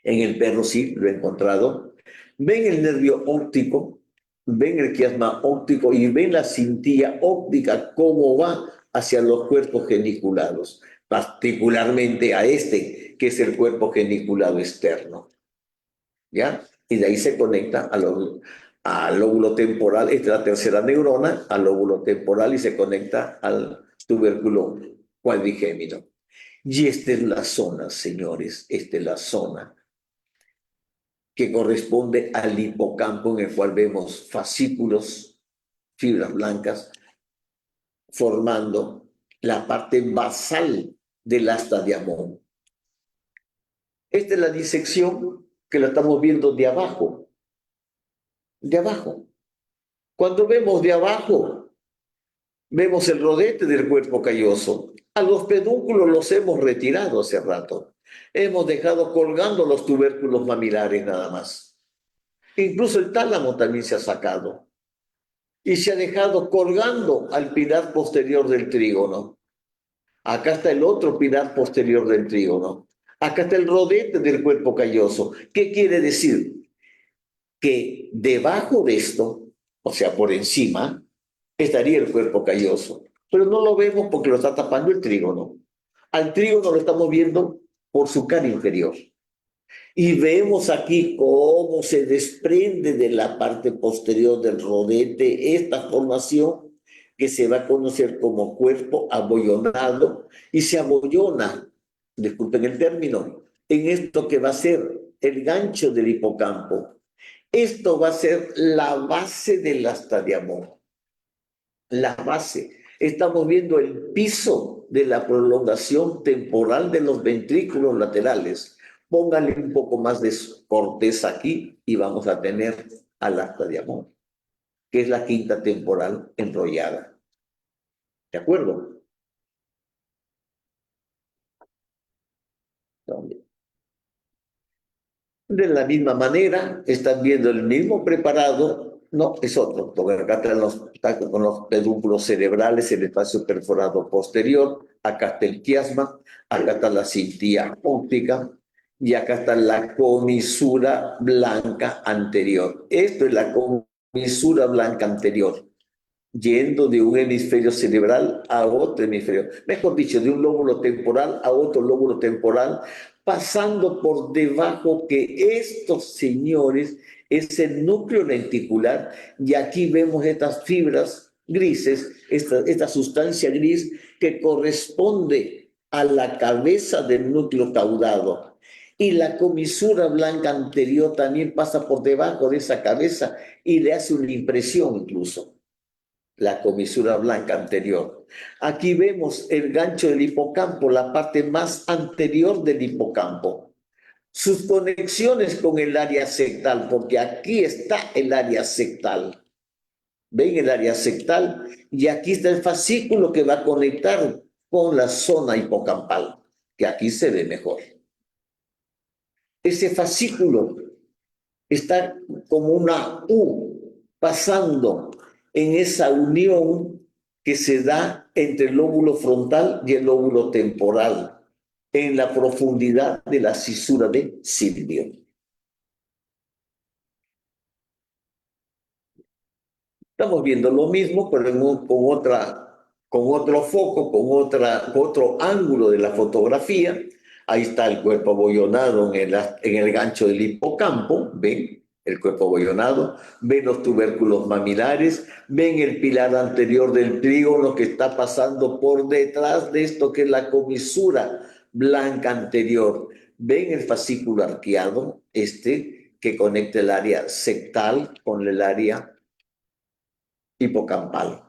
En el perro sí lo he encontrado. Ven el nervio óptico, ven el quiasma óptico y ven la cintilla óptica cómo va hacia los cuerpos geniculados, particularmente a este, que es el cuerpo geniculado externo. ¿Ya? Y de ahí se conecta al lóbulo temporal, esta es la tercera neurona, al lóbulo temporal y se conecta al tubérculo cuadrigémino. Y esta es la zona, señores, esta es la zona que corresponde al hipocampo, en el cual vemos fascículos, fibras blancas, formando la parte basal del asta de Amón. Esta es la disección que la estamos viendo de abajo. De abajo. Cuando vemos de abajo, vemos el rodete del cuerpo calloso. A los pedúnculos los hemos retirado hace rato. Hemos dejado colgando los tubérculos mamilares nada más. Incluso el tálamo también se ha sacado. Y se ha dejado colgando al pilar posterior del trígono. Acá está el otro pilar posterior del trígono. Acá está el rodete del cuerpo calloso. ¿Qué quiere decir? Que debajo de esto, o sea, por encima, estaría el cuerpo calloso. Pero no lo vemos porque lo está tapando el trígono. Al trígono lo estamos viendo por su cara inferior. Y vemos aquí cómo se desprende de la parte posterior del rodete esta formación que se va a conocer como cuerpo abollonado y se abollona, disculpen el término, en esto que va a ser el gancho del hipocampo. Esto va a ser la base del asta de Amón. La base. Estamos viendo el piso de la prolongación temporal de los ventrículos laterales. Póngale un poco más de corteza aquí y vamos a tener al asta de Amón, que es la quinta temporal enrollada. ¿De acuerdo? De la misma manera, están viendo el mismo preparado, no, es otro, porque acá está con los pedúnculos cerebrales, el espacio perforado posterior, acá está el quiasma, acá está la cintilla óptica y acá está la comisura blanca anterior. Esto es la comisura blanca anterior, yendo de un hemisferio cerebral a otro hemisferio, mejor dicho, de un lóbulo temporal a otro lóbulo temporal, pasando por debajo que estos señores es el núcleo lenticular, y aquí vemos estas fibras grises, esta sustancia gris que corresponde a la cabeza del núcleo caudado. Y la comisura blanca anterior también pasa por debajo de esa cabeza y le hace una impresión incluso. La comisura blanca anterior. Aquí vemos el gancho del hipocampo, la parte más anterior del hipocampo. Sus conexiones con el área sectal, porque aquí está el área sectal. ¿Ven el área sectal? Y aquí está el fascículo que va a conectar con la zona hipocampal, que aquí se ve mejor. Ese fascículo está como una U pasando en esa unión que se da entre el lóbulo frontal y el lóbulo temporal, en la profundidad de la cisura de Silvio. Estamos viendo lo mismo, pero con otro foco, con otro ángulo de la fotografía. Ahí está el cuerpo abollonado en el gancho del hipocampo, ¿ven? El cuerpo abollonado, ven los tubérculos mamilares, ven el pilar anterior del trígono que está pasando por detrás de esto que es la comisura blanca anterior. Ven el fascículo arqueado, que conecta el área sectal con el área hipocampal.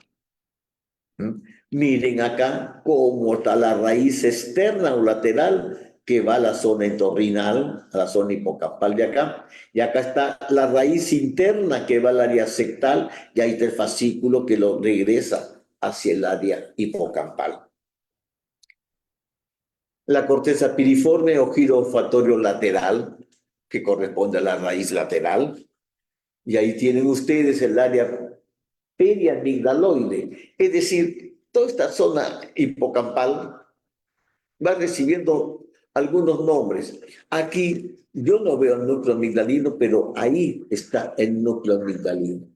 Miren acá cómo está la raíz externa o lateral que va a la zona entorrinal, a la zona hipocampal de acá, y acá está la raíz interna que va al área sectal, y ahí está el fascículo que lo regresa hacia el área hipocampal. La corteza piriforme o giro olfatorio lateral, que corresponde a la raíz lateral, y ahí tienen ustedes el área periamigdaloide, es decir, toda esta zona hipocampal va recibiendo algunos nombres. Aquí yo no veo el núcleo amigdalino, pero ahí está el núcleo amigdalino.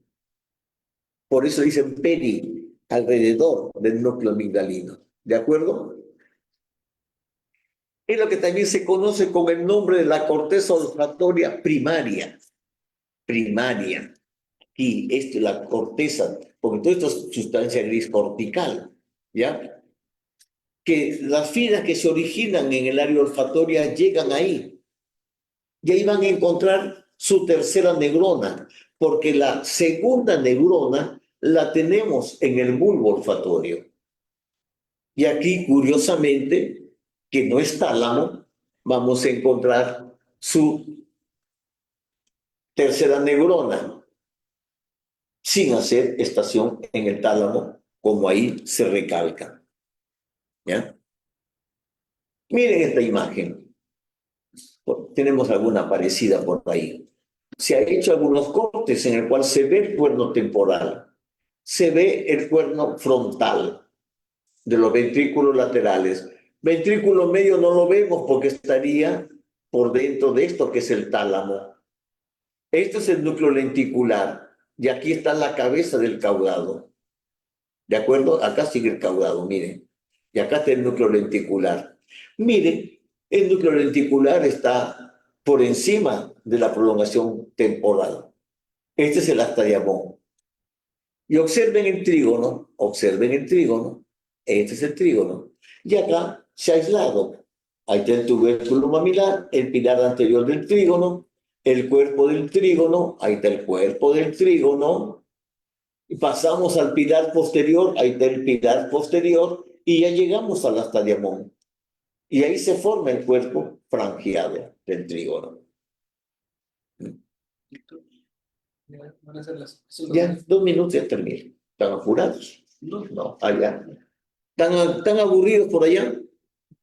Por eso dicen peri, alrededor del núcleo amigdalino. ¿De acuerdo? Es lo que también se conoce con el nombre de la corteza olfatoria primaria. Primaria. Y esto es la corteza, porque todo esto es sustancia gris cortical, ¿ya? que las fibras que se originan en el área olfatoria llegan ahí. Y ahí van a encontrar su tercera neurona, porque la segunda neurona la tenemos en el bulbo olfatorio. Y aquí, curiosamente, que no es tálamo, vamos a encontrar su tercera neurona, sin hacer estación en el tálamo, como ahí se recalca. ¿Ya? Miren esta imagen. Tenemos alguna parecida por ahí. Se ha hecho algunos cortes en el cual se ve el cuerno temporal, se ve el cuerno frontal de los ventrículos laterales. Ventrículo medio no lo vemos porque estaría por dentro de esto que es el tálamo. Este es el núcleo lenticular y aquí está la cabeza del caudado. ¿De acuerdo? Acá sigue el caudado, miren. Y acá está el núcleo lenticular. Miren, el núcleo lenticular está por encima de la prolongación temporal. Este es el asta diamón. Y observen el trígono, este es el trígono. Y acá se ha aislado. Ahí está el tubérculo mamilar, el pilar anterior del trígono, el cuerpo del trígono, ahí está el cuerpo del trígono. Y pasamos al pilar posterior, ahí está el pilar posterior, y ya llegamos al asta diamón. Y ahí se forma el cuerpo frangiado del trígono. Ya, 2 minutos ya termino. ¿Están apurados? No, allá. ¿Tan aburridos por allá?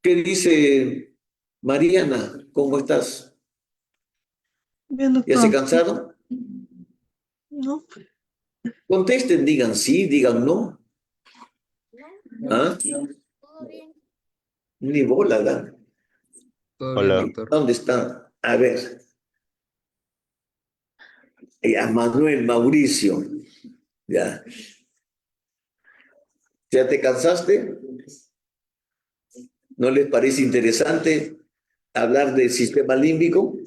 ¿Qué dice Mariana? ¿Cómo estás? Bien, ¿Ya se doctor. cansaron? No, Contesten, digan sí, digan no. ¿Ah? Ni bola, ¿verdad? Todo bien, Hola, doctor. ¿Dónde están? A ver. A Manuel, Mauricio. Ya. ¿Ya te cansaste? ¿No les parece interesante hablar del sistema límbico?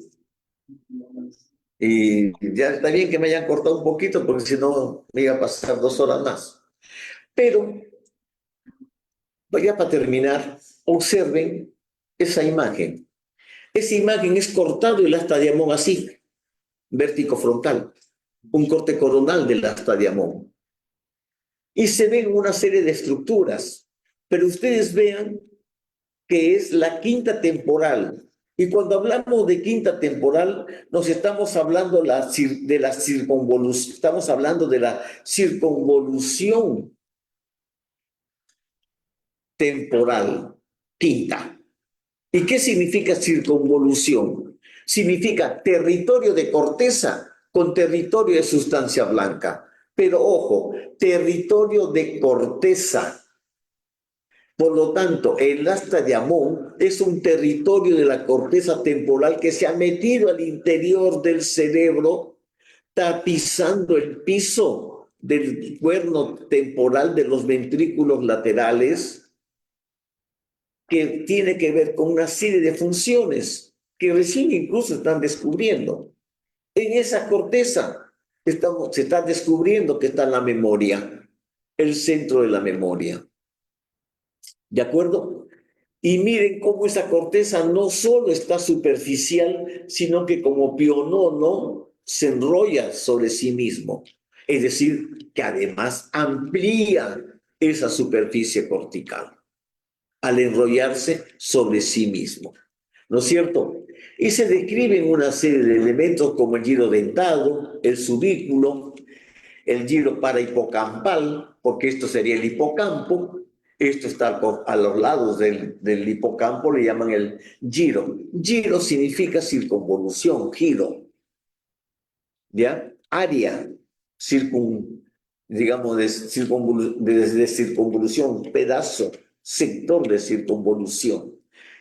Y ya está bien que me hayan cortado un poquito, porque si no me iba a pasar 2 horas más. Pero, ya para terminar, observen esa imagen. Esa imagen es cortado el asta diamón así, vértico frontal, un corte coronal del asta diamón. Y se ven una serie de estructuras, pero ustedes vean que es la quinta temporal. Y cuando hablamos de quinta temporal, nos estamos hablando de la circunvolución, estamos hablando de la circunvolución temporal, quinta. ¿Y qué significa circunvolución? Significa territorio de corteza con territorio de sustancia blanca. Pero ojo, territorio de corteza. Por lo tanto, el asta diamón es un territorio de la corteza temporal que se ha metido al interior del cerebro, tapizando el piso del cuerno temporal de los ventrículos laterales, que tiene que ver con una serie de funciones que recién incluso están descubriendo. En esa corteza se está descubriendo que está la memoria, el centro de la memoria. ¿De acuerdo? Y miren cómo esa corteza no solo está superficial, sino que como pionono se enrolla sobre sí mismo. Es decir, que además amplía esa superficie cortical al enrollarse sobre sí mismo. ¿No es cierto? Y se describen una serie de elementos como el giro dentado, el subículo, el giro parahipocampal, porque esto sería el hipocampo. Esto está a los lados del hipocampo, le llaman el giro. Giro significa circunvolución, giro. ¿Ya? Área, digamos, de circunvolución, pedazo, sector de circunvolución.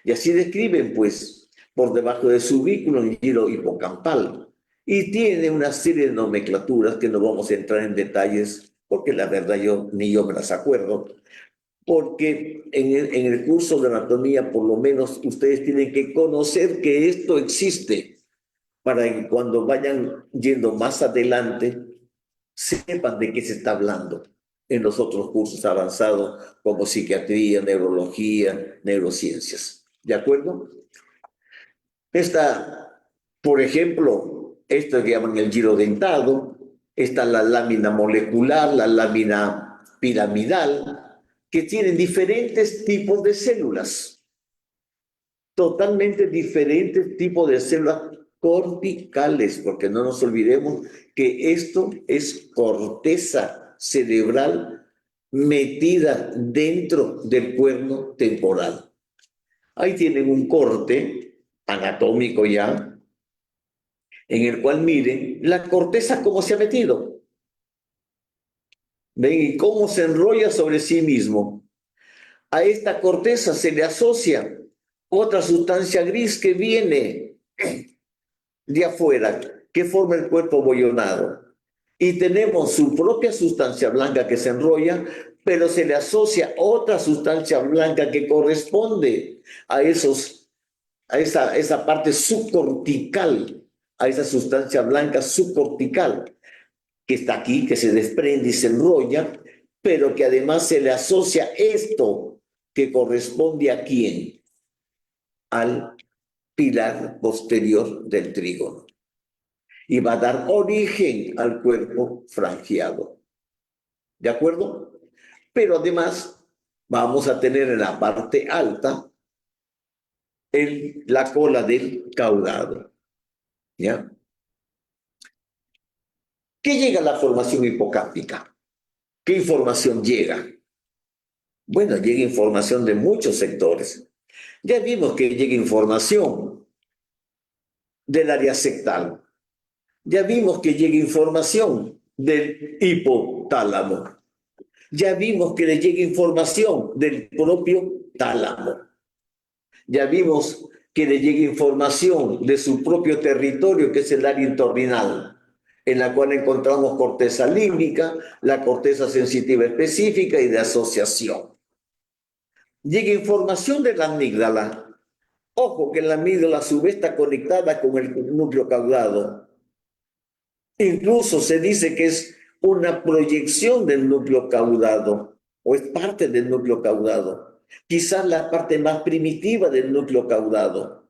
Y así describen, pues, por debajo de su vínculo el giro hipocampal. Y tiene una serie de nomenclaturas que no vamos a entrar en detalles, porque la verdad ni yo me las acuerdo, porque en el curso de anatomía, por lo menos, ustedes tienen que conocer que esto existe, para que cuando vayan yendo más adelante, sepan de qué se está hablando. en los otros cursos avanzados como psiquiatría, neurología, neurociencias. ¿De acuerdo? Está, por ejemplo, esto que llaman el giro dentado, está la lámina molecular, la lámina piramidal, que tienen diferentes tipos de células, totalmente diferentes tipos de células corticales, porque no nos olvidemos que esto es corteza cerebral metida dentro del cuerno temporal. Ahí tienen un corte anatómico ya, en el cual miren la corteza cómo se ha metido. ¿Ven? Y cómo se enrolla sobre sí mismo. A esta corteza se le asocia otra sustancia gris que viene de afuera, que forma el cuerpo bollonado. Y tenemos su propia sustancia blanca que se enrolla, pero se le asocia otra sustancia blanca que corresponde a esa parte subcortical, a esa sustancia blanca subcortical que está aquí, que se desprende y se enrolla, pero que además se le asocia esto que corresponde a quién, al pilar posterior del trígono. Y va a dar origen al cuerpo frangiado. ¿De acuerdo? Pero además vamos a tener en la parte alta la cola del caudado. ¿Ya? ¿Qué llega a la formación hipocámpica? ¿Qué información llega? Bueno, llega información de muchos sectores. Ya vimos que llega información del área sectal. Ya vimos que llega información del hipotálamo. Ya vimos que le llega información del propio tálamo. Ya vimos que le llega información de su propio territorio, que es el área entorrinal, en la cual encontramos corteza límbica, la corteza sensitiva específica y de asociación. Llega información de la amígdala. Ojo que la amígdala a su vez está conectada con el núcleo caudado. Incluso se dice que es una proyección del núcleo caudado o es parte del núcleo caudado. Quizás la parte más primitiva del núcleo caudado.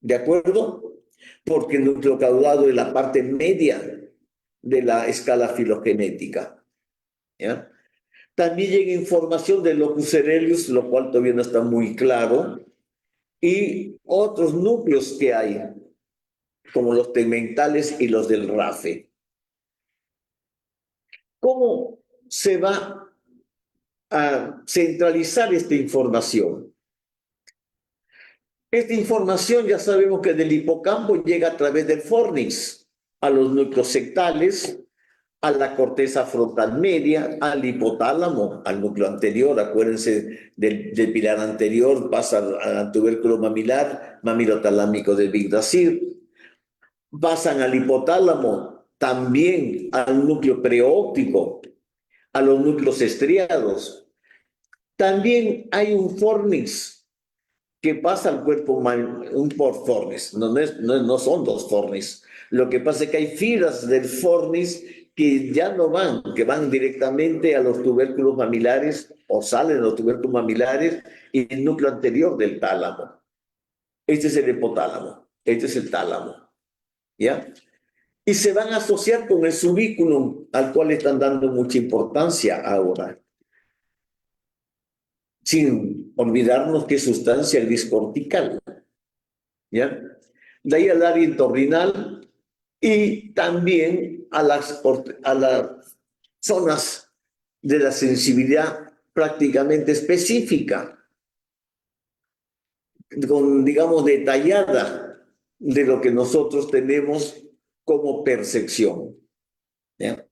¿De acuerdo? Porque el núcleo caudado es la parte media de la escala filogenética. ¿Ya? También llega información del locus coeruleus, lo cual todavía no está muy claro, y otros núcleos que hay, como los tegmentales y los del RAFE. ¿Cómo se va a centralizar esta información? Esta información ya sabemos que del hipocampo llega a través del fornix a los núcleos sectales, a la corteza frontal media, al hipotálamo, al núcleo anterior. Acuérdense del pilar anterior, pasa al tubérculo mamilar, mamilotalámico del Yggdrasil. Pasan al hipotálamo, también al núcleo preóptico, a los núcleos estriados. También hay un fornix que pasa al cuerpo humano, un por fornix, no son dos fornix. Lo que pasa es que hay fibras del fornix que ya no van, que van directamente a los tubérculos mamilares o salen de los tubérculos mamilares y el núcleo anterior del tálamo. Este es el hipotálamo, este es el tálamo, ¿ya? Y se van a asociar con el subículum al cual están dando mucha importancia ahora. Sin olvidarnos que es sustancia gris cortical, ¿ya? De ahí al área entorrinal y también a las zonas de la sensibilidad prácticamente específica, con, digamos, detallada de lo que nosotros tenemos como percepción, ¿ya?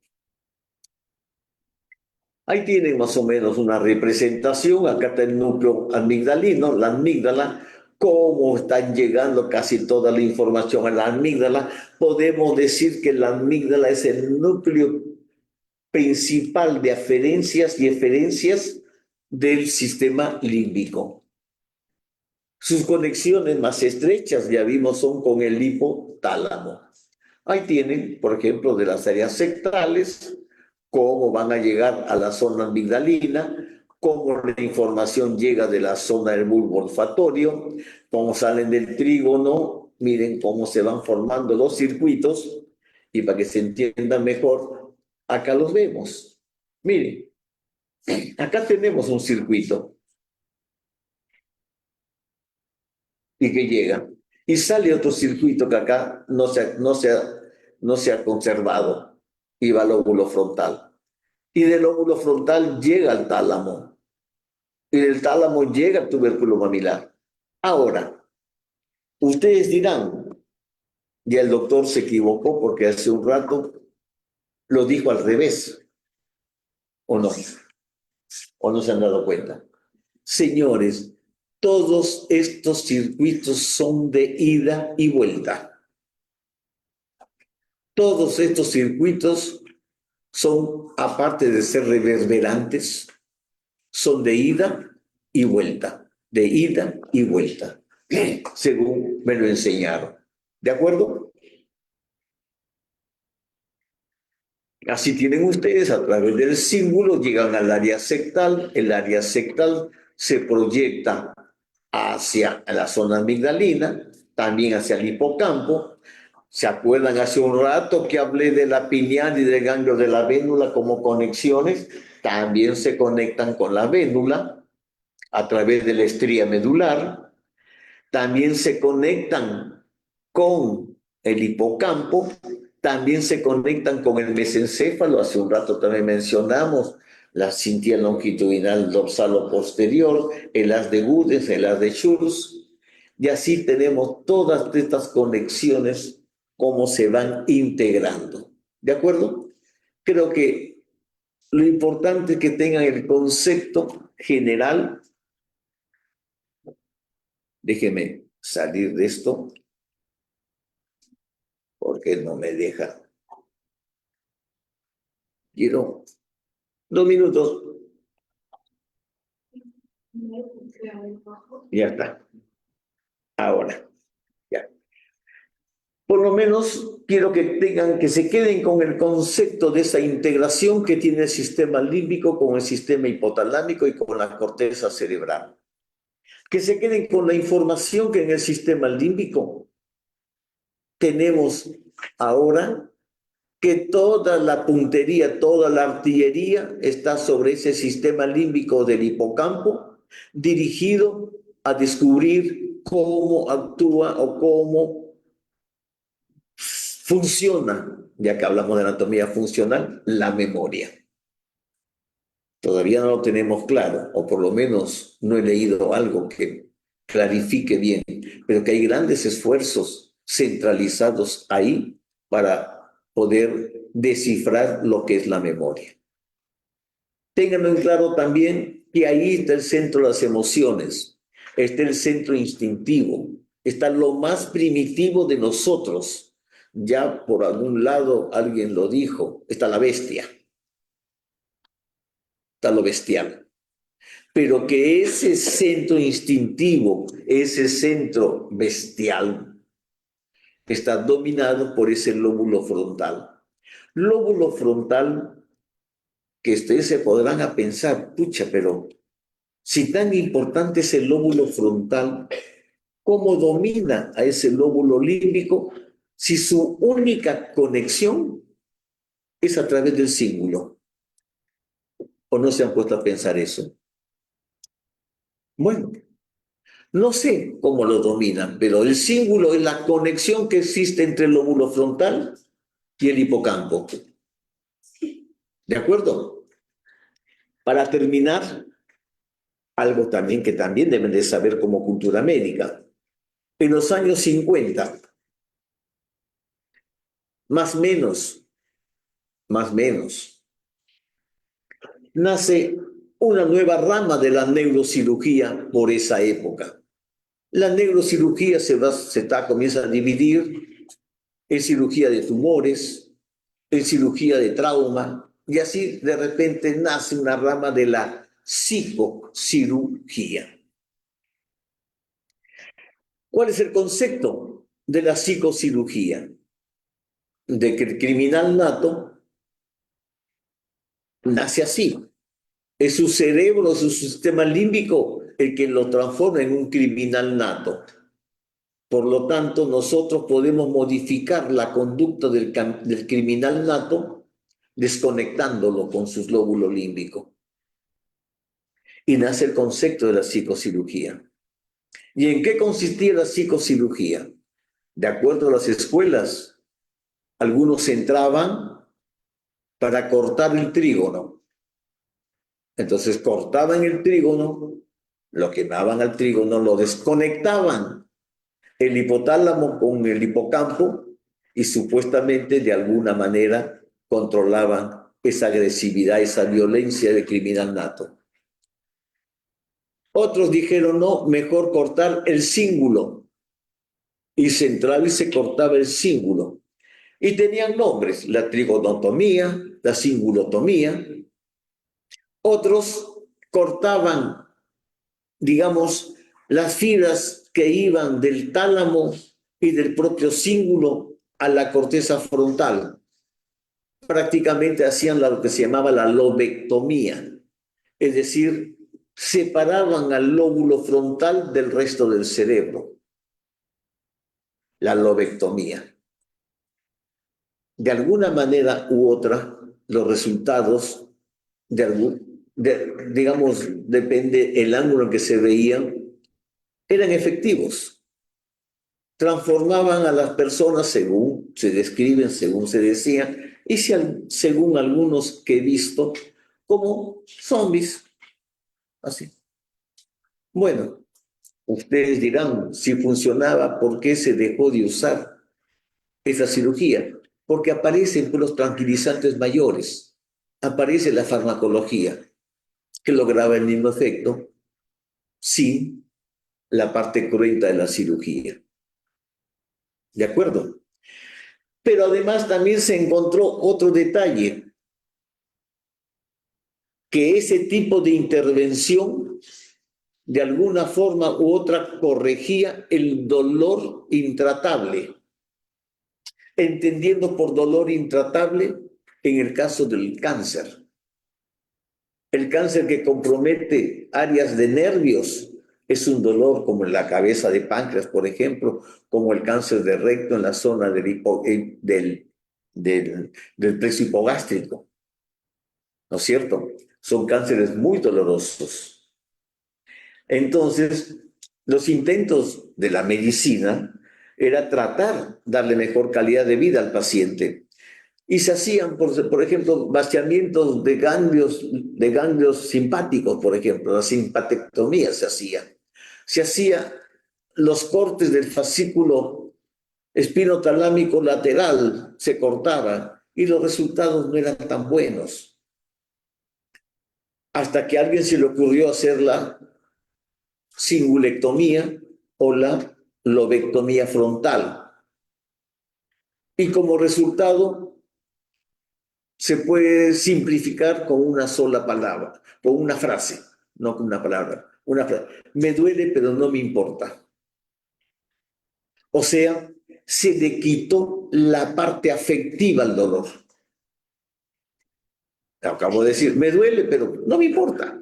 Ahí tienen más o menos una representación. Acá está el núcleo amigdalino, la amígdala, cómo están llegando casi toda la información a la amígdala. Podemos decir que la amígdala es el núcleo principal de aferencias y eferencias del sistema límbico. Sus conexiones más estrechas, ya vimos, son con el hipotálamo. Ahí tienen, por ejemplo, de las áreas sectales, cómo van a llegar a la zona amigdalina, cómo la información llega de la zona del bulbo olfatorio, cómo salen del trígono, miren cómo se van formando los circuitos, y para que se entienda mejor, acá los vemos. Miren, acá tenemos un circuito y que llega. Y sale otro circuito que acá no se ha conservado y va al lóbulo frontal. Y del lóbulo frontal llega al tálamo. Y del tálamo llega al tubérculo mamilar. Ahora, ustedes dirán, ya el doctor se equivocó porque hace un rato lo dijo al revés. ¿O no? ¿O no se han dado cuenta? Señores, todos estos circuitos son de ida y vuelta. Todos estos circuitos son, aparte de ser reverberantes, son de ida y vuelta, de ida y vuelta, según me lo enseñaron. ¿De acuerdo? Así tienen ustedes, a través del símbolo, llegan al área sectal, el área sectal se proyecta hacia la zona amigdalina, también hacia el hipocampo. ¿Se acuerdan hace un rato que hablé de la pineal y del ganglio de la vénula como conexiones? También se conectan con la vénula a través de la estría medular. También se conectan con el hipocampo, también se conectan con el mesencéfalo. Hace un rato también mencionamos la cintia longitudinal dorsal o posterior, el haz de Gudes, el haz de Schurz, y así tenemos todas estas conexiones, cómo se van integrando. ¿De acuerdo? Creo que lo importante es que tengan el concepto general. Déjeme salir de esto porque no me deja. Quiero 2 minutos. Ya está. Ahora, ya. Por lo menos quiero que tengan, que se queden con el concepto de esa integración que tiene el sistema límbico con el sistema hipotalámico y con la corteza cerebral. Que se queden con la información que en el sistema límbico tenemos ahora, que toda la puntería, toda la artillería está sobre ese sistema límbico del hipocampo, dirigido a descubrir cómo actúa o cómo funciona, ya que hablamos de anatomía funcional, la memoria. Todavía no lo tenemos claro, o por lo menos no he leído algo que clarifique bien, pero que hay grandes esfuerzos centralizados ahí para poder descifrar lo que es la memoria. Ténganlo en claro también que ahí está el centro de las emociones, está el centro instintivo, está lo más primitivo de nosotros. Ya por algún lado alguien lo dijo, está la bestia, está lo bestial. Pero que ese centro instintivo, ese centro bestial, está dominado por ese lóbulo frontal. Lóbulo frontal que ustedes se podrán a pensar, pucha, pero si tan importante es el lóbulo frontal, ¿cómo domina a ese lóbulo límbico si su única conexión es a través del cíngulo? ¿O no se han puesto a pensar eso? Bueno, no sé cómo lo dominan, pero el cíngulo es la conexión que existe entre el lóbulo frontal y el hipocampo. ¿De acuerdo? Para terminar, algo también que también deben de saber como cultura médica. En los años 50, más menos, nace una nueva rama de la neurocirugía por esa época. La neurocirugía comienza a dividir en cirugía de tumores, en cirugía de trauma, y así de repente nace una rama de la psicocirugía. ¿Cuál es el concepto de la psicocirugía? De que el criminal nato nace así. Es su cerebro, su sistema límbico el que lo transforma en un criminal nato. Por lo tanto, nosotros podemos modificar la conducta del criminal nato desconectándolo con su lóbulo límbico. Y nace el concepto de la psicocirugía. ¿Y en qué consistía la psicocirugía? De acuerdo a las escuelas, algunos entraban para cortar el trígono. Entonces cortaban el trígono, lo quemaban al trígono, lo desconectaban el hipotálamo con el hipocampo y supuestamente de alguna manera controlaban esa agresividad, esa violencia de criminal nato. Otros dijeron, no, mejor cortar el cíngulo. Y se entraba y se cortaba el cíngulo. Y tenían nombres, la trigonotomía, la cingulotomía. Otros cortaban, digamos, las fibras que iban del tálamo y del propio cíngulo a la corteza frontal. Prácticamente hacían lo que se llamaba la lobectomía, es decir, separaban al lóbulo frontal del resto del cerebro. La lobectomía. De alguna manera u otra, los resultados, digamos, depende el ángulo en que se veían, eran efectivos. Transformaban a las personas según se describen, según se decía, y según algunos que he visto, como zombies. Así. Bueno, ustedes dirán, si funcionaba, ¿por qué se dejó de usar esa cirugía? Porque aparecen los tranquilizantes mayores, aparece la farmacología, que lograba el mismo efecto sin la parte cruenta de la cirugía. ¿De acuerdo? Pero además también se encontró otro detalle, que ese tipo de intervención de alguna forma u otra corregía el dolor intratable, entendiendo por dolor intratable en el caso del cáncer. El cáncer que compromete áreas de nervios es un dolor como en la cabeza de páncreas, por ejemplo, como el cáncer de recto en la zona del plexo hipogástrico. ¿No es cierto? Son cánceres muy dolorosos. Entonces, los intentos de la medicina era tratar de darle mejor calidad de vida al paciente. Y se hacían, por ejemplo, vaciamientos de ganglios simpáticos, por ejemplo, la simpatectomía se hacía. Se hacía los cortes del fascículo espinotalámico lateral, se cortaba y los resultados no eran tan buenos. Hasta que a alguien se le ocurrió hacer la cingulectomía o la lobectomía frontal. Y como resultado, se puede simplificar con una sola palabra, con una frase, no con una palabra, una frase. Me duele, pero no me importa. O sea, se le quitó la parte afectiva al dolor. Acabo de decir, me duele, pero no me importa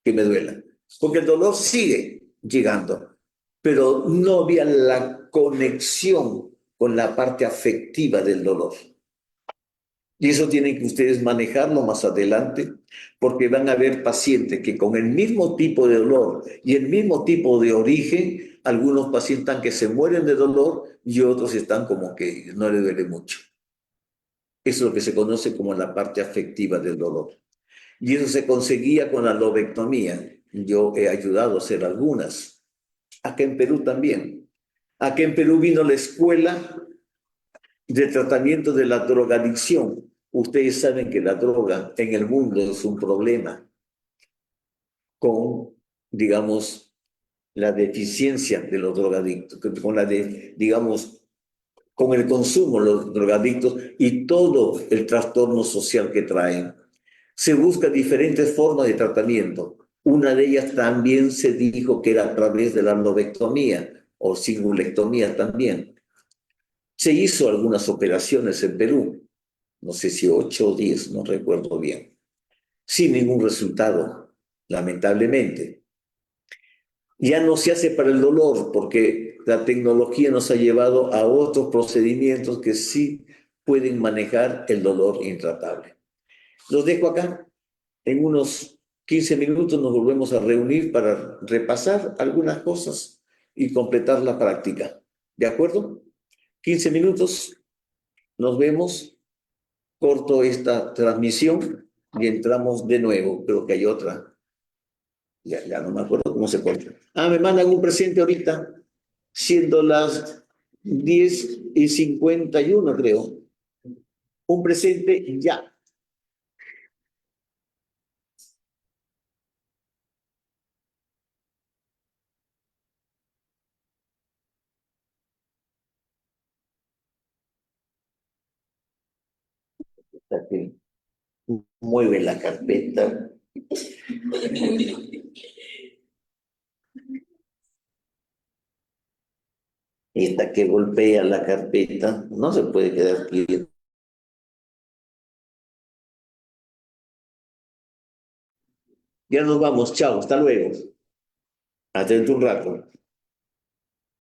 que me duela, porque el dolor sigue llegando, pero no había la conexión con la parte afectiva del dolor. Y eso tienen que ustedes manejarlo más adelante, porque van a haber pacientes que con el mismo tipo de dolor y el mismo tipo de origen, algunos pacientes están que se mueren de dolor y otros están como que no les duele mucho. Eso es lo que se conoce como la parte afectiva del dolor. Y eso se conseguía con la lobectomía. Yo he ayudado a hacer algunas. Acá en Perú también. Acá en Perú vino la escuela de tratamiento de la drogadicción. Ustedes saben que la droga en el mundo es un problema con, digamos, la deficiencia de los drogadictos, con digamos, con el consumo de los drogadictos y todo el trastorno social que traen. Se busca diferentes formas de tratamiento. Una de ellas también se dijo que era a través de la lobectomía o cingulectomía también. Se hizo algunas operaciones en Perú, no sé si 8 o 10, no recuerdo bien. sin ningún resultado, lamentablemente. Ya no se hace para el dolor porque la tecnología nos ha llevado a otros procedimientos que sí pueden manejar el dolor intratable. Los dejo acá. En unos 15 minutos nos volvemos a reunir para repasar algunas cosas y completar la práctica. ¿De acuerdo? 15 minutos, nos vemos. Corto esta transmisión y entramos de nuevo. Creo que hay otra. Ya no me acuerdo cómo se corta. Me mandan un presente ahorita, siendo las 10:51, creo. Un presente ya. Hasta que mueve la carpeta. Esta que golpea la carpeta. No se puede quedar quieto. Ya nos vamos. Chao. Hasta luego. Hasta dentro de un rato.